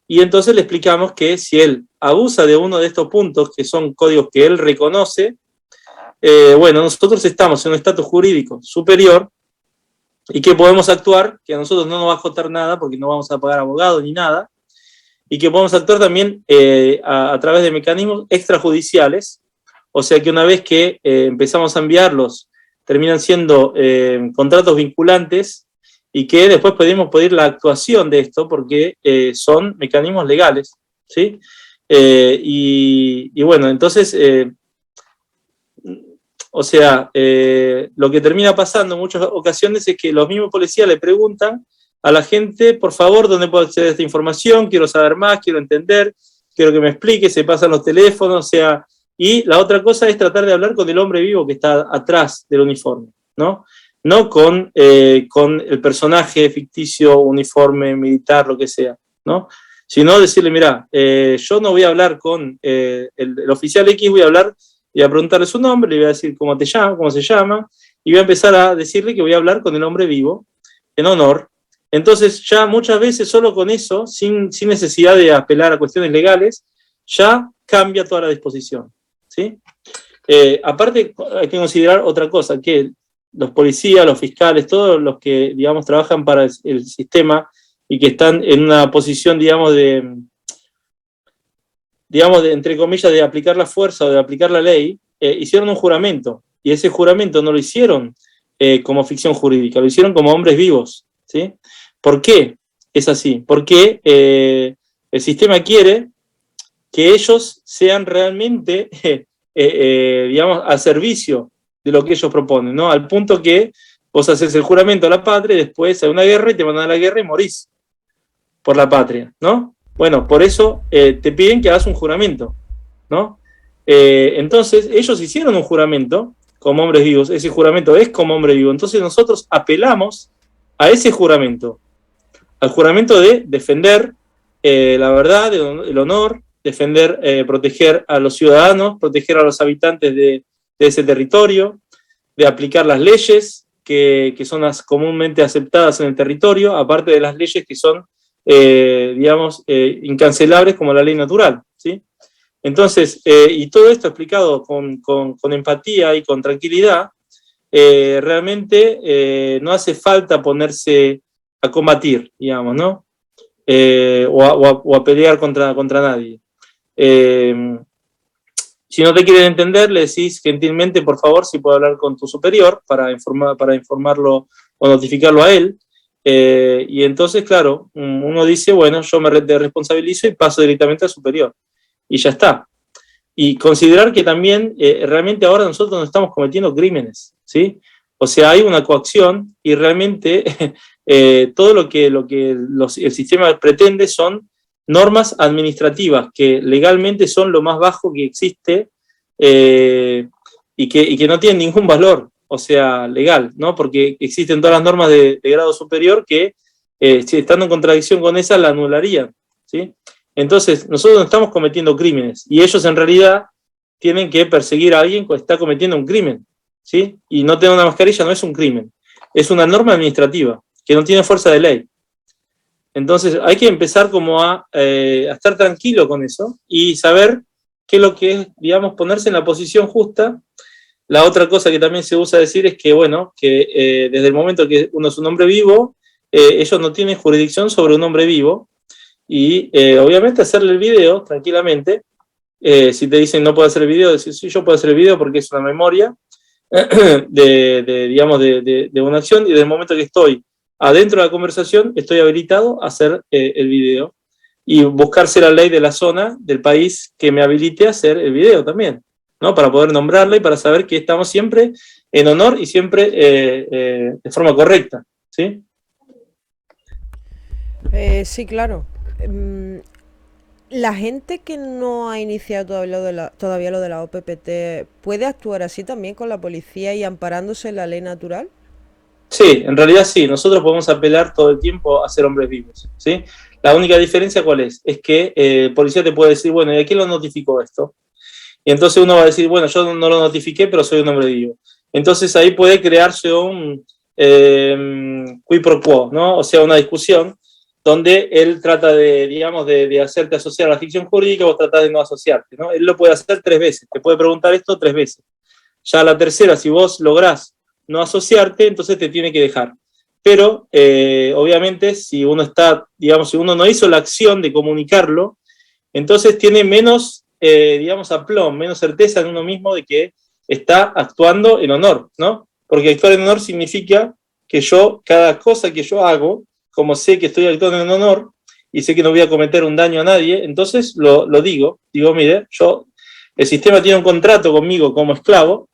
Speaker 2: y entonces le explicamos que si él abusa de uno de estos puntos, que son códigos que él reconoce, bueno, nosotros estamos en un estatus jurídico superior, y que podemos actuar, que a nosotros no nos va a costar nada porque no vamos a pagar abogado ni nada, y que podemos actuar también a través de mecanismos extrajudiciales, o sea que una vez que empezamos a enviarlos, terminan siendo contratos vinculantes y que después podemos pedir la actuación de esto porque son mecanismos legales, ¿sí? Y bueno, entonces, o sea, lo que termina pasando en muchas ocasiones es que los mismos policías le preguntan a la gente, por favor, ¿dónde puedo acceder a esta información? Quiero saber más, quiero entender, quiero que me explique, se pasan los teléfonos, o sea, y la otra cosa es tratar de hablar con el hombre vivo que está atrás del uniforme, ¿no? No con el personaje ficticio, uniforme, militar, lo que sea, ¿no? Sino decirle, mira, yo no voy a hablar con el oficial X, voy a preguntarle su nombre, le voy a decir cómo te llama, cómo se llama, y voy a empezar a decirle que voy a hablar con el hombre vivo, en honor. Entonces ya muchas veces solo con eso, sin necesidad de apelar a cuestiones legales, ya cambia toda la disposición, ¿sí? Aparte hay que considerar otra cosa, que los policías, los fiscales, todos los que, digamos, trabajan para el sistema y que están en una posición, digamos, entre comillas, de aplicar la fuerza o de aplicar la ley, hicieron un juramento, y ese juramento no lo hicieron como ficción jurídica, lo hicieron como hombres vivos, ¿sí? ¿Por qué es así? Porque el sistema quiere que ellos sean realmente, digamos, al servicio de lo que ellos proponen, ¿no? Al punto que vos haces el juramento a la patria y después hay una guerra y te mandan a la guerra y morís por la patria, ¿no? Bueno, por eso te piden que hagas un juramento, ¿no? Entonces, ellos hicieron un juramento como hombres vivos, ese juramento es como hombre vivo, entonces nosotros apelamos a ese juramento, al juramento de defender la verdad, el honor, defender, proteger a los ciudadanos, proteger a los habitantes de ese territorio, de aplicar las leyes que son las comúnmente aceptadas en el territorio, aparte de las leyes que son, digamos, incancelables como la ley natural, ¿sí? Entonces, y todo esto explicado con empatía y con tranquilidad, realmente no hace falta ponerse a combatir, digamos, ¿no? O a pelear contra nadie. Si no te quieren entender, le decís gentilmente, por favor, si puedo hablar con tu superior para informarlo o notificarlo a él. Y entonces, claro, uno dice, bueno, yo me responsabilizo y paso directamente al superior. Y ya está. Y considerar que también realmente ahora nosotros no estamos cometiendo crímenes, ¿sí? O sea, hay una coacción y realmente todo lo que el sistema pretende son normas administrativas que legalmente son lo más bajo que existe y que no tienen ningún valor, o sea, legal, ¿no? Porque existen todas las normas de grado superior que, si estando en contradicción con esas, la anularían, ¿sí? Entonces, nosotros no estamos cometiendo crímenes y ellos en realidad tienen que perseguir a alguien que está cometiendo un crimen, ¿sí? Y no tener una mascarilla no es un crimen, es una norma administrativa que no tiene fuerza de ley. Entonces hay que empezar como a estar tranquilo con eso y saber qué es lo que es, digamos, ponerse en la posición justa. La otra cosa que también se usa decir es que, bueno, que desde el momento que uno es un hombre vivo, ellos no tienen jurisdicción sobre un hombre vivo y obviamente hacerle el video tranquilamente. Si te dicen no puedo hacer el video, decir sí, yo puedo hacer el video porque es una memoria digamos, de una acción y desde el momento que estoy adentro de la conversación, estoy habilitado a hacer el video y buscarse la ley de la zona, del país, que me habilite a hacer el video también, ¿no? Para poder nombrarla y para saber que estamos siempre en honor y siempre de forma correcta, ¿sí?
Speaker 1: Sí, claro. La gente que no ha iniciado todavía lo de la OPPT, ¿puede actuar así también con la policía y amparándose en la ley natural?
Speaker 2: Sí, en realidad sí, nosotros podemos apelar todo el tiempo a ser hombres vivos, ¿sí? La única diferencia, ¿cuál es? Es que el policía te puede decir, bueno, ¿y a quién lo notificó esto? Y entonces uno va a decir, bueno, yo no lo notifiqué, pero soy un hombre vivo. Entonces ahí puede crearse un qui pro quo, ¿no? O sea, una discusión donde él trata de, digamos, de hacerte asociar a la ficción jurídica, vos tratás de no asociarte, ¿no? Él lo puede hacer 3 veces, te puede preguntar esto 3 veces. Ya la tercera, si vos lográs no asociarte, entonces te tiene que dejar. pero obviamente si uno está, digamos, si uno no hizo la acción de comunicarlo, entonces tiene menos, digamos, aplomb, menos certeza en uno mismo de que está actuando en honor, ¿no? Porque actuar en honor significa que yo, cada cosa que yo hago, como sé que estoy actuando en honor y sé que no voy a cometer un daño a nadie, entonces lo digo, mire, el sistema tiene un contrato conmigo como esclavo,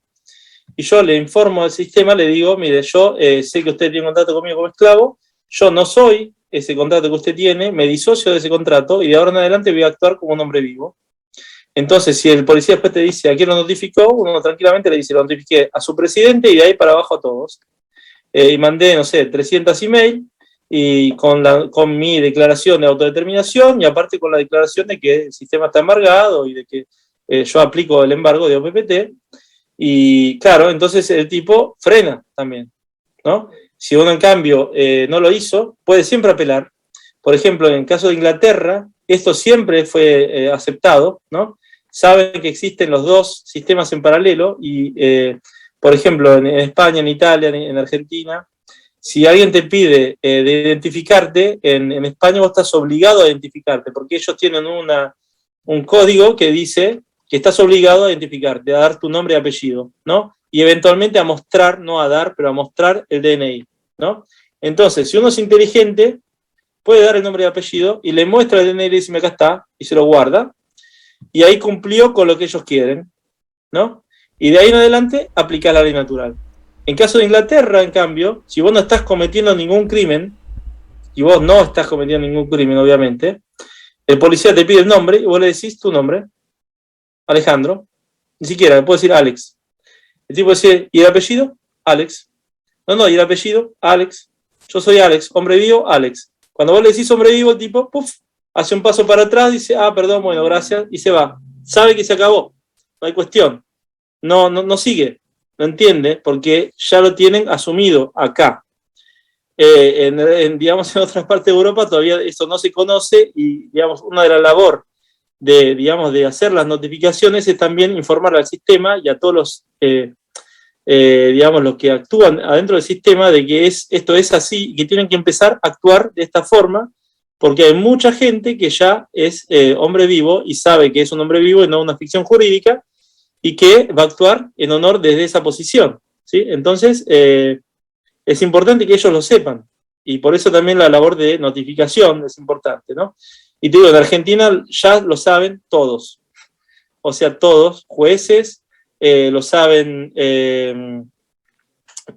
Speaker 2: y yo le informo al sistema, le digo, mire, yo sé que usted tiene un contrato conmigo como esclavo, yo no soy ese contrato que usted tiene, me disocio de ese contrato y de ahora en adelante voy a actuar como un hombre vivo. Entonces, si el policía después te dice, ¿a quién lo notificó? Uno tranquilamente le dice, lo notifiqué a su presidente y de ahí para abajo a todos. Y mandé, no sé, 300 email y con mi declaración de autodeterminación y aparte con la declaración de que el sistema está embargado y de que yo aplico el embargo de OPPT. Y claro, entonces el tipo frena también, ¿no? Si uno en cambio no lo hizo, puede siempre apelar. Por ejemplo, en el caso de Inglaterra, esto siempre fue aceptado, ¿no? Saben que existen los dos sistemas en paralelo y, por ejemplo, en España, en Italia, en Argentina, si alguien te pide de identificarte, en España vos estás obligado a identificarte, porque ellos tienen un código que dice que estás obligado a identificarte, a dar tu nombre y apellido, ¿no? Y eventualmente a mostrar, no a dar, pero a mostrar el DNI, ¿no? Entonces, si uno es inteligente, puede dar el nombre y apellido y le muestra el DNI y le dice, acá está, y se lo guarda, y ahí cumplió con lo que ellos quieren, ¿no? Y de ahí en adelante aplica la ley natural. En caso de Inglaterra, en cambio, si vos no estás cometiendo ningún crimen, y vos no estás cometiendo ningún crimen, obviamente, el policía te pide el nombre y vos le decís tu nombre, Alejandro, ni siquiera, le puedo decir Alex. El tipo dice, ¿y el apellido? Alex. No, ¿y el apellido? Alex. Yo soy Alex, hombre vivo, Alex. Cuando vos le decís hombre vivo, el tipo, puff, hace un paso para atrás, dice, perdón, bueno, gracias, y se va. Sabe que se acabó, no hay cuestión. No sigue, no entiende, porque ya lo tienen asumido acá. Digamos, en otras partes de Europa todavía eso no se conoce y, digamos, una de las labores de hacer las notificaciones es también informar al sistema y a todos los, digamos, los que actúan adentro del sistema de que esto es así y que tienen que empezar a actuar de esta forma, porque hay mucha gente que ya es hombre vivo y sabe que es un hombre vivo y no una ficción jurídica y que va a actuar en honor desde esa posición, ¿sí? Entonces, es importante que ellos lo sepan y por eso también la labor de notificación es importante, ¿no? Y te digo, en Argentina ya lo saben todos, o sea, todos, jueces, lo saben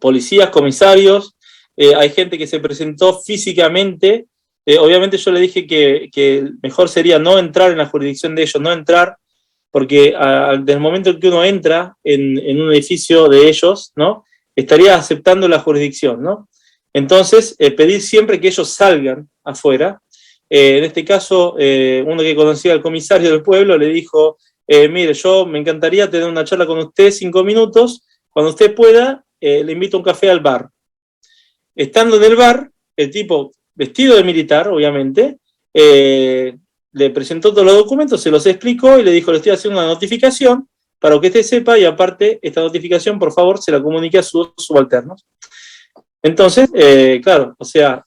Speaker 2: policías, comisarios, hay gente que se presentó físicamente, obviamente yo le dije que mejor sería no entrar en la jurisdicción de ellos, no entrar, porque desde el momento en que uno entra en un edificio de ellos, ¿no? Estaría aceptando la jurisdicción, ¿no? Entonces, pedir siempre que ellos salgan afuera. En este caso, uno que conocía al comisario del pueblo le dijo, mire, yo me encantaría tener una charla con usted 5 minutos, cuando usted pueda, le invito a un café al bar. Estando en el bar, el tipo, vestido de militar, obviamente, le presentó todos los documentos, se los explicó y le dijo, le estoy haciendo una notificación para que usted sepa y aparte, esta notificación, por favor, se la comunique a sus subalternos. Entonces, claro, o sea,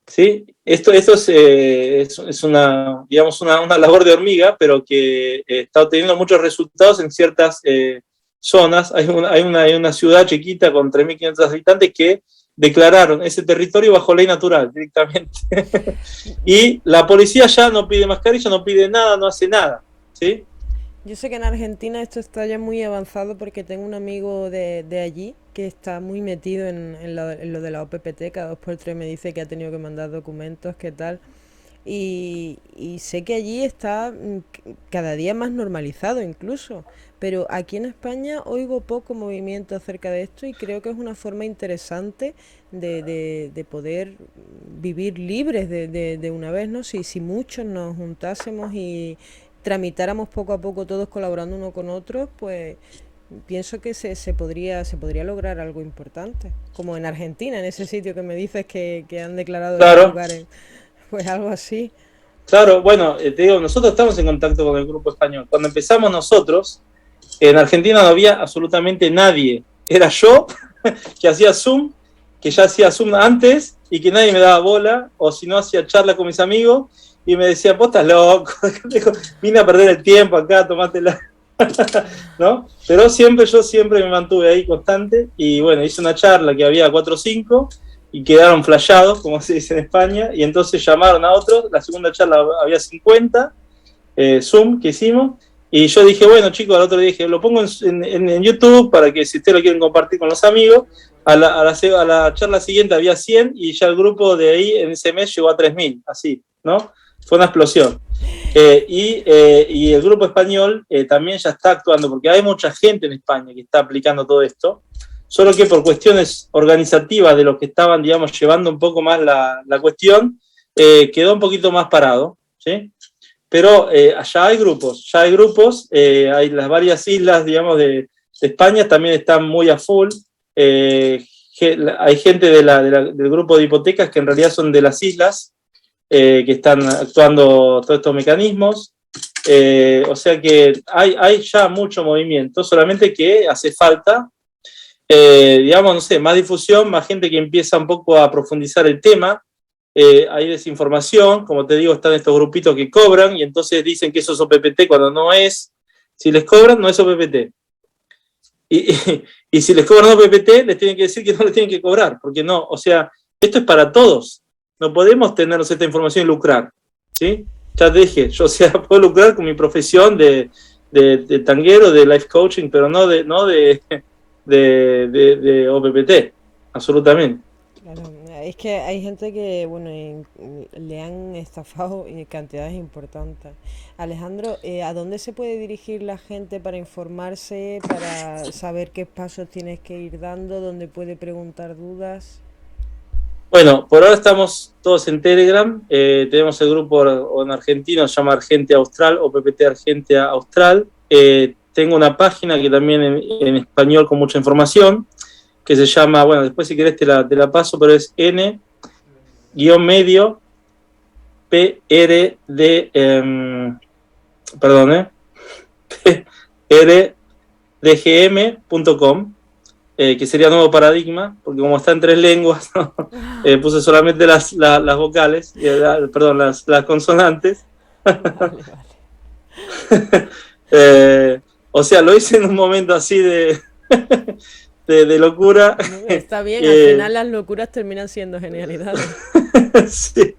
Speaker 2: ¿sí? Esto es una, digamos, una labor de hormiga, pero que está obteniendo muchos resultados en ciertas zonas. Hay una ciudad chiquita con 3.500 habitantes que declararon ese territorio bajo ley natural directamente. Y la policía ya no pide mascarilla, no pide nada, no hace nada, ¿sí?
Speaker 1: Yo sé que en Argentina esto está ya muy avanzado porque tengo un amigo de allí que está muy metido en lo de la OPPT, cada 2 por 3 me dice que ha tenido que mandar documentos, qué tal. Y sé que allí está cada día más normalizado incluso, pero aquí en España oigo poco movimiento acerca de esto y creo que es una forma interesante de poder vivir libres de una vez, ¿no? Si muchos nos juntásemos y tramitáramos poco a poco todos colaborando uno con otro, pues pienso que se podría lograr algo importante, como en Argentina, en ese sitio que me dices que han declarado esos
Speaker 2: Claro,
Speaker 1: lugares, pues algo así.
Speaker 2: claro, bueno, te digo, nosotros estamos en contacto con el grupo español. Cuando empezamos nosotros, en Argentina no había absolutamente nadie. Era yo que hacía Zoom que ya hacía Zoom antes y que nadie me daba bola, o si no hacía charla con mis amigos y me decía, vos estás loco, vine a perder el tiempo acá, tomátela, ¿no? Pero yo siempre me mantuve ahí constante y bueno, hice una charla que había 4 o 5 y quedaron flasheados, como se dice en España, y entonces llamaron a otros, la segunda charla había 50, Zoom que hicimos, y yo dije, bueno chicos, al otro día dije, lo pongo en YouTube para que si ustedes lo quieren compartir con los amigos, a la charla siguiente había 100 y ya el grupo de ahí en ese mes llegó a 3000, así, ¿no? Fue una explosión. Y el grupo español también ya está actuando, porque hay mucha gente en España que está aplicando todo esto, solo que por cuestiones organizativas de los que estaban, digamos, llevando un poco más la cuestión, quedó un poquito más parado, ¿sí? Pero allá hay grupos, hay las varias islas, digamos, de España también están muy a full. Hay gente del grupo de hipotecas que en realidad son de las islas, que están actuando todos estos mecanismos. O sea que hay ya mucho movimiento, solamente que hace falta, digamos, no sé, más difusión, más gente que empieza un poco a profundizar el tema. Hay desinformación, como te digo, están estos grupitos que cobran y entonces dicen que eso es OPPT cuando no es. Si les cobran, no es OPPT. Y si les cobran OPPT, les tienen que decir que no les tienen que cobrar, porque no, o sea, esto es para todos. No podemos tenernos esta información y lucrar, ¿sí? Ya te dije, yo, o sea, puedo lucrar con mi profesión de tanguero, de life coaching, pero no de OPPT, absolutamente.
Speaker 1: Claro, es que hay gente que, bueno, le han estafado cantidades importantes. Alejandro, ¿a dónde se puede dirigir la gente para informarse, para saber qué pasos tienes que ir dando, dónde puede preguntar dudas?
Speaker 2: Bueno, por ahora estamos todos en Telegram. Tenemos el grupo en argentino, se llama Argentia Austral o PPT Argentia Austral. Tengo una página que también en español con mucha información, que se llama, bueno, después si querés te la paso, pero es N-medio PRD, perdón, prdgm.com. Que sería Nuevo Paradigma, porque como está en 3 lenguas, ¿no? Puse solamente las vocales, perdón, las consonantes.
Speaker 1: Vale,
Speaker 2: O sea, lo hice en un momento así de locura.
Speaker 1: no, está bien, al final las locuras terminan siendo genialidades.
Speaker 2: Sí.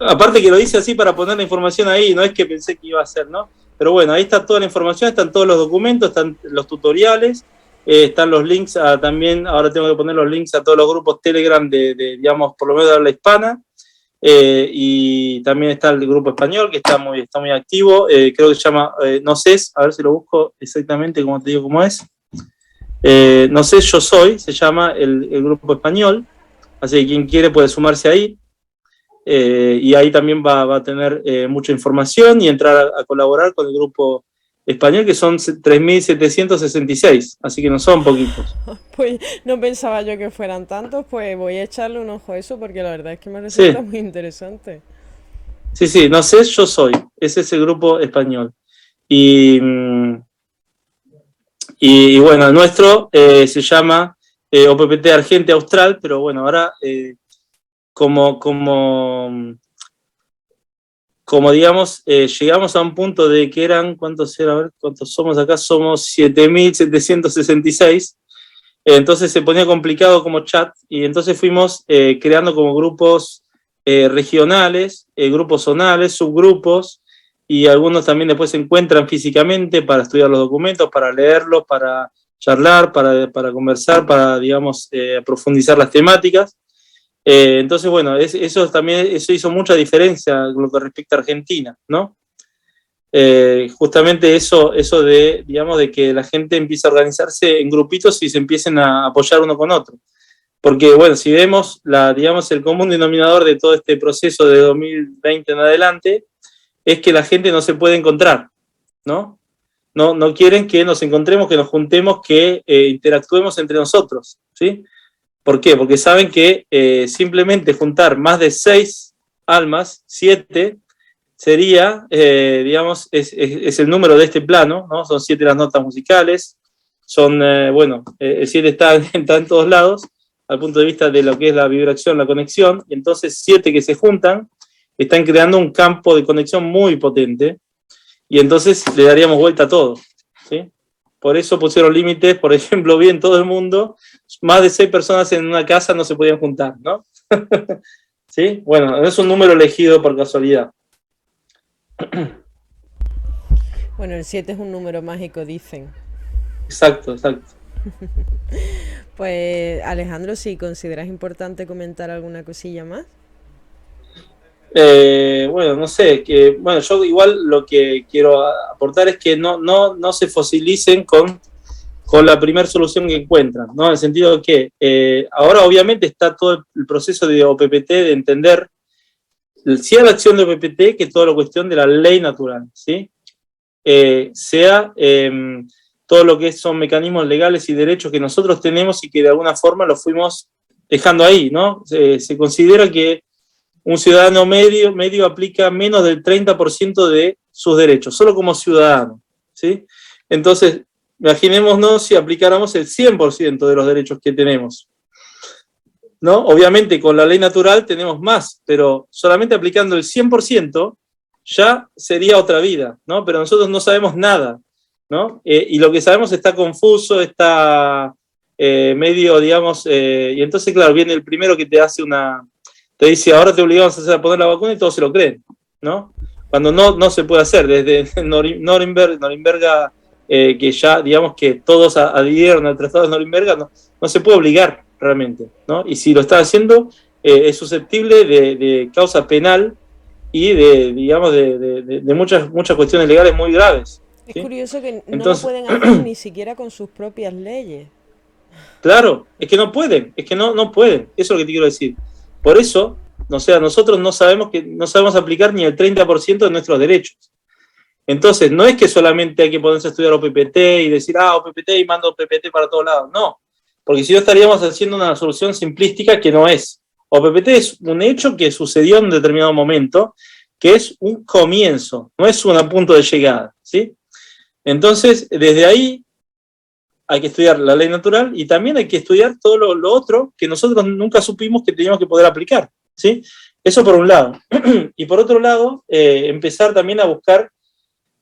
Speaker 2: Aparte que lo hice así para poner la información ahí, no es que pensé que iba a hacer, ¿no? Pero bueno, ahí está toda la información, están todos los documentos, están los tutoriales. Están los links también, ahora tengo que poner los links a todos los grupos Telegram digamos, por lo menos de habla hispana, y también está el grupo español que está muy activo, creo que se llama No sé, a ver si lo busco exactamente como te digo cómo es, No sé, yo soy, se llama el grupo español, así que quien quiere puede sumarse ahí, y ahí también va a tener mucha información y entrar a colaborar con el grupo español, que son 3.766, así que no son poquitos.
Speaker 1: Pues no pensaba yo que fueran tantos, pues voy a echarle un ojo a eso porque la verdad es que me
Speaker 2: Sí,
Speaker 1: resulta muy interesante.
Speaker 2: sí, no sé, yo soy, ese es el grupo español. Y bueno, el nuestro se llama OPPT Argentia Austral, pero bueno, ahora como digamos, llegamos a un punto de que eran, ¿cuántos eran? A ver, ¿cuántos somos acá? Somos 7.766. Entonces se ponía complicado como chat y entonces fuimos creando como grupos regionales, grupos zonales, subgrupos, y algunos también después se encuentran físicamente para estudiar los documentos, para leerlos, para charlar, para conversar, para, digamos, profundizar las temáticas. Entonces, bueno, eso hizo mucha diferencia con lo que respecta a Argentina, ¿no? Justamente eso de, digamos, de que la gente empiece a organizarse en grupitos y se empiecen a apoyar uno con otro. Porque, bueno, si vemos, digamos, el común denominador de todo este proceso de 2020 en adelante, es que la gente no se puede encontrar, ¿no? No quieren que nos encontremos, que nos juntemos, que interactuemos entre nosotros, ¿sí? ¿Por qué? Porque saben que simplemente juntar más de 6 almas, 7, sería, digamos, es el número de este plano, ¿no? Son 7 las notas musicales, son, bueno, el 7 está en todos lados, al punto de vista de lo que es la vibración, la conexión, y entonces 7 que se juntan están creando un campo de conexión muy potente, y entonces le daríamos vuelta a todo, ¿sí? Por eso pusieron límites, por ejemplo, vi en todo el mundo, más de 6 personas en una casa no se podían juntar, ¿no? ¿Sí? Bueno, no es un número elegido por casualidad.
Speaker 1: Bueno, el 7 es un número mágico, dicen.
Speaker 2: Exacto, exacto.
Speaker 1: Pues Alejandro, si consideras importante comentar alguna cosilla más.
Speaker 2: Bueno, no sé, bueno, yo igual lo que quiero aportar es que no se fosilicen con la primera solución que encuentran, ¿no? En el sentido de que ahora obviamente está todo el proceso de OPPT, de entender, sea la acción de OPPT que toda la cuestión de la ley natural, ¿sí? Sea todo lo que son mecanismos legales y derechos que nosotros tenemos y que de alguna forma los fuimos dejando ahí, ¿no? Se considera que un ciudadano medio aplica menos del 30% de sus derechos, solo como ciudadano, ¿sí? Entonces, imaginémonos si aplicáramos el 100% de los derechos que tenemos, ¿no? Obviamente con la ley natural tenemos más, pero solamente aplicando el 100% ya sería otra vida, ¿no? Pero nosotros no sabemos nada, ¿no? Y lo que sabemos está confuso, está medio, digamos, y entonces, claro, viene el primero que te dice, ahora te obligamos a poner la vacuna y todos se lo creen, ¿no? Cuando no se puede hacer, desde Norimberga, que ya, digamos que todos adhirieron al Tratado de Norimberga, no se puede obligar realmente, ¿no? Y si lo está haciendo, es susceptible de causa penal y digamos, de muchas cuestiones legales muy graves.
Speaker 1: Es
Speaker 2: ¿Sí?
Speaker 1: curioso que no lo
Speaker 2: Entonces,
Speaker 1: pueden hacer ni siquiera con sus propias leyes.
Speaker 2: claro, es que no pueden, es que no pueden, eso es lo que te quiero decir. Por eso, o sea, nosotros no sabemos aplicar ni el 30% de nuestros derechos. Entonces, no es que solamente hay que ponerse a estudiar OPPT y decir, OPPT y mando OPPT para todos lados, no, porque si no estaríamos haciendo una solución simplística que no es. OPPT es un hecho que sucedió en un determinado momento, que es un comienzo, no es un punto de llegada, ¿sí? Entonces, desde ahí hay que estudiar la ley natural y también hay que estudiar todo lo otro que nosotros nunca supimos que teníamos que poder aplicar, ¿sí? Eso por un lado. Y por otro lado, empezar también a buscar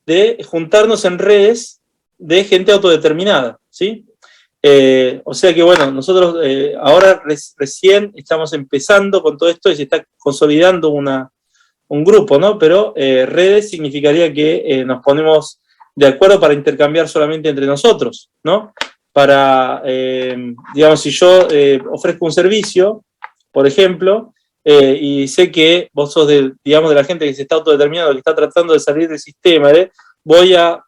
Speaker 2: de juntarnos en redes de gente autodeterminada, ¿sí? O sea que, bueno, nosotros ahora recién estamos empezando con todo esto y se está consolidando un grupo, ¿no? Pero redes significaría que nos ponemos de acuerdo para intercambiar solamente entre nosotros, ¿no? Para, digamos, si yo ofrezco un servicio, por ejemplo, y sé que vos sos digamos, de la gente que se está autodeterminando, que está tratando de salir del sistema, voy a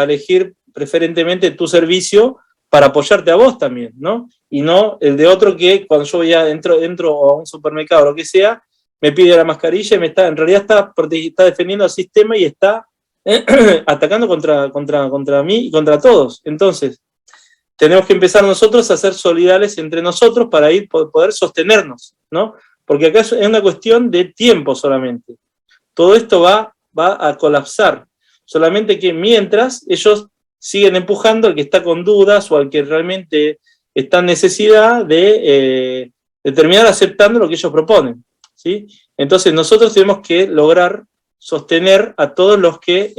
Speaker 2: elegir preferentemente tu servicio para apoyarte a vos también, ¿no? Y no el de otro que cuando yo ya entro a un supermercado o lo que sea, me pide la mascarilla y en realidad está defendiendo al sistema y está atacando contra mí y contra todos. Entonces, tenemos que empezar nosotros a ser solidarios entre nosotros para poder sostenernos, ¿no? Porque acá es una cuestión de tiempo solamente. Todo esto va a colapsar. Solamente que mientras ellos siguen empujando al que está con dudas o al que realmente está en necesidad de terminar aceptando lo que ellos proponen, ¿sí? Entonces nosotros tenemos que lograr sostener a todos los que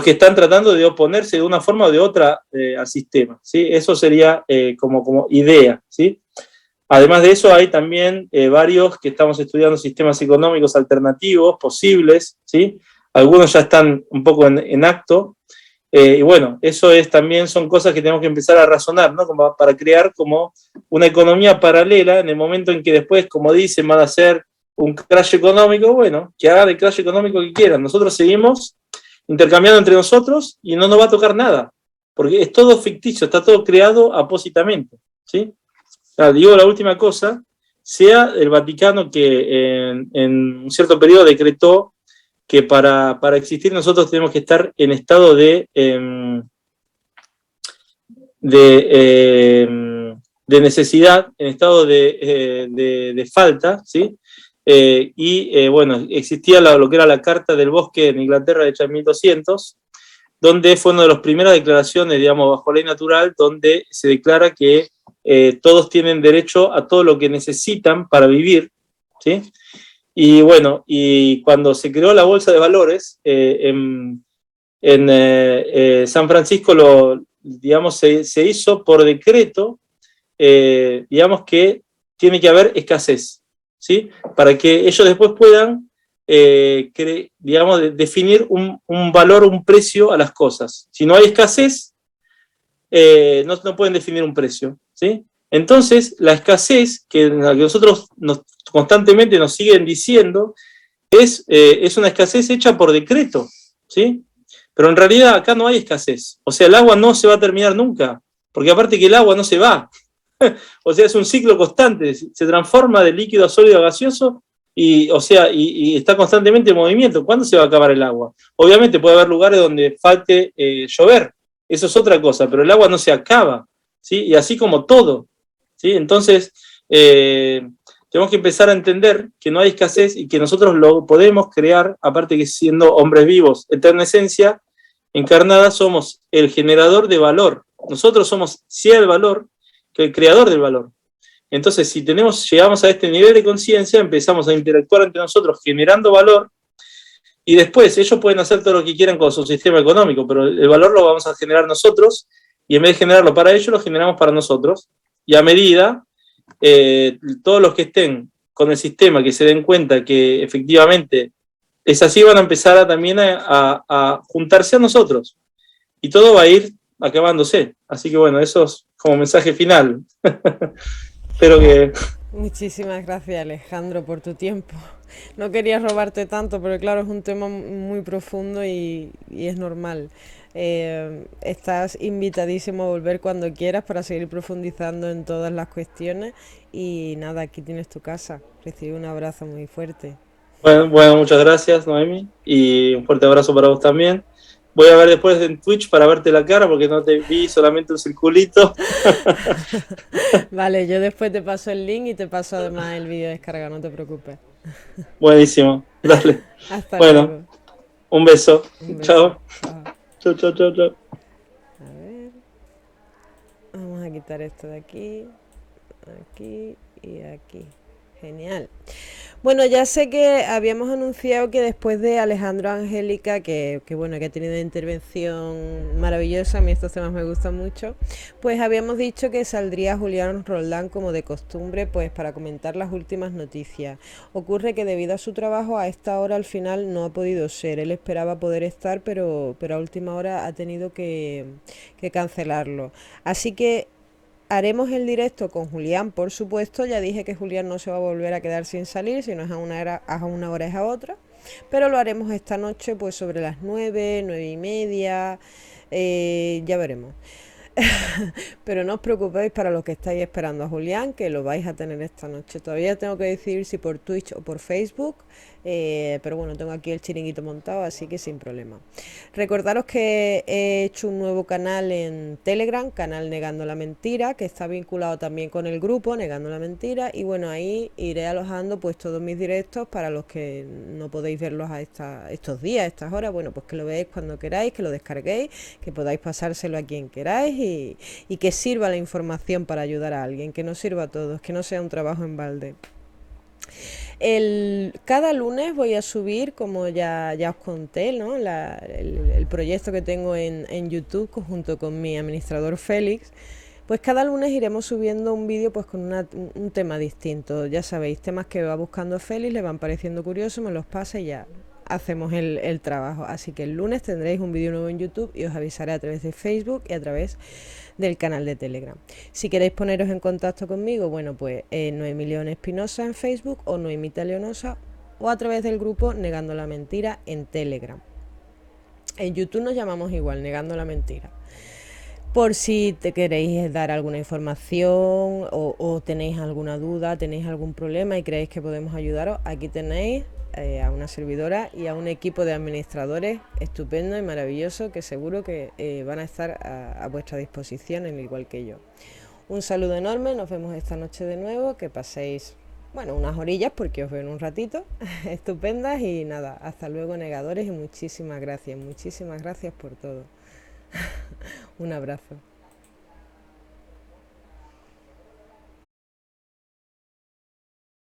Speaker 2: están tratando de oponerse de una forma o de otra al sistema, ¿sí? Eso sería como idea, ¿sí? Además de eso, hay también varios que estamos estudiando sistemas económicos alternativos posibles, ¿sí? Algunos ya están un poco en acto, y bueno, eso también son cosas que tenemos que empezar a razonar, ¿no? Como para crear como una economía paralela en el momento en que después, como dicen, van a hacer un crash económico, bueno, que hagan el crash económico que quieran. Nosotros seguimos intercambiando entre nosotros y no nos va a tocar nada, porque es todo ficticio, está todo creado apósitamente, ¿sí? Digo la última cosa, sea el Vaticano que en un cierto periodo decretó que para existir nosotros tenemos que estar en estado de necesidad, en estado de falta, ¿sí? Bueno, existía lo que era la Carta del Bosque en Inglaterra hecha en 1200, donde fue una de las primeras declaraciones, digamos, bajo ley natural, donde se declara que todos tienen derecho a todo lo que necesitan para vivir, ¿sí? Y bueno, y cuando se creó la bolsa de valores, en San Francisco digamos, se hizo por decreto, digamos que tiene que haber escasez, ¿sí? Para que ellos después puedan, digamos, definir un valor, un precio a las cosas. Si no hay escasez, no pueden definir un precio, ¿sí? Entonces, la escasez que nosotros constantemente nos siguen diciendo es una escasez hecha por decreto, ¿sí? Pero en realidad acá no hay escasez. O sea, el agua no se va a terminar nunca, porque aparte que el agua no se va. O sea, es un ciclo constante, se transforma de líquido a sólido a gaseoso y, o sea, y está constantemente en movimiento. ¿Cuándo se va a acabar el agua? Obviamente puede haber lugares donde falte llover, eso es otra cosa, pero el agua no se acaba, ¿sí? Y así como todo, ¿sí? Entonces, tenemos que empezar a entender que no hay escasez y que nosotros lo podemos crear, aparte que siendo hombres vivos, eterna esencia, encarnada, somos el generador de valor. Nosotros somos, sí, el valor, que el creador del valor. Entonces, si llegamos a este nivel de conciencia, empezamos a interactuar entre nosotros generando valor, y después ellos pueden hacer todo lo que quieran con su sistema económico, pero el valor lo vamos a generar nosotros, y en vez de generarlo para ellos, lo generamos para nosotros. Y a medida, todos los que estén con el sistema, que se den cuenta que efectivamente es así, van a empezar también a juntarse a nosotros. Y todo va a ir acabándose. Así que bueno, eso es como mensaje final. Espero que...
Speaker 1: Muchísimas gracias, Alejandro, por tu tiempo. No quería robarte tanto, pero claro, es un tema muy profundo y es normal. Estás invitadísimo a volver cuando quieras para seguir profundizando en todas las cuestiones. Y nada, aquí tienes tu casa. Recibe un abrazo muy fuerte.
Speaker 2: Bueno, muchas gracias, Noemi. Y un fuerte abrazo para vos también. Voy a ver después en Twitch para verte la cara porque no te vi, solamente un circulito.
Speaker 1: Vale, yo después te paso el link y te paso además el vídeo de descarga, no te preocupes.
Speaker 2: Buenísimo, dale.
Speaker 1: Hasta
Speaker 2: Bueno,
Speaker 1: luego.
Speaker 2: un beso.
Speaker 1: Un beso.
Speaker 2: Chao.
Speaker 1: Chao.
Speaker 2: Chao, chao, chao, chao.
Speaker 1: A ver. Vamos a quitar esto de aquí, aquí y aquí. Genial. Bueno, ya sé que habíamos anunciado que después de Alejandro Angélica, que bueno, que ha tenido una intervención maravillosa, a mí estos temas me gustan mucho, pues habíamos dicho que saldría Julián Roldán como de costumbre, pues para comentar las últimas noticias. Ocurre que debido a su trabajo a esta hora al final no ha podido ser. Él esperaba poder estar, pero a última hora ha tenido que cancelarlo. Así que haremos el directo con Julián, por supuesto. Ya dije que Julián no se va a volver a quedar sin salir, si no es a una hora es a otra. Pero lo haremos esta noche, pues sobre las 9, 9:30. Ya veremos. Pero no os preocupéis para los que estáis esperando a Julián, que lo vais a tener esta noche. Todavía tengo que decidir si por Twitch o por Facebook. Pero bueno, tengo aquí el chiringuito montado, así que sin problema. Recordaros que he hecho un nuevo canal en Telegram, canal Negando la Mentira, que está vinculado también con el grupo Negando la Mentira. Y bueno, ahí iré alojando pues todos mis directos para los que no podéis verlos a estos días, a estas horas. Bueno, pues que lo veáis cuando queráis, que lo descarguéis, que podáis pasárselo a quien queráis y que sirva la información para ayudar a alguien, que nos sirva a todos, que no sea un trabajo en balde. Cada lunes voy a subir, como ya os conté, ¿no? El proyecto que tengo en YouTube junto con mi administrador Félix. Pues cada lunes iremos subiendo un vídeo pues con un tema distinto. Ya sabéis, temas que va buscando Félix, le van pareciendo curiosos, me los pasa y ya hacemos el trabajo. Así que el lunes tendréis un vídeo nuevo en YouTube y os avisaré a través de Facebook y a través del canal de Telegram. Si queréis poneros en contacto conmigo, bueno, pues Noemí León Espinosa en Facebook o Noemita Leonosa o a través del grupo Negando la Mentira en Telegram. En YouTube nos llamamos igual, Negando la Mentira. Por si te queréis dar alguna información o tenéis alguna duda, tenéis algún problema y creéis que podemos ayudaros, aquí tenéis a una servidora y a un equipo de administradores estupendo y maravilloso que seguro que van a estar a vuestra disposición, al igual que yo. Un saludo enorme, nos vemos esta noche de nuevo, que paséis, bueno, unas orillas porque os veo en un ratito, estupendas y nada, hasta luego negadores y muchísimas gracias por todo. Un abrazo.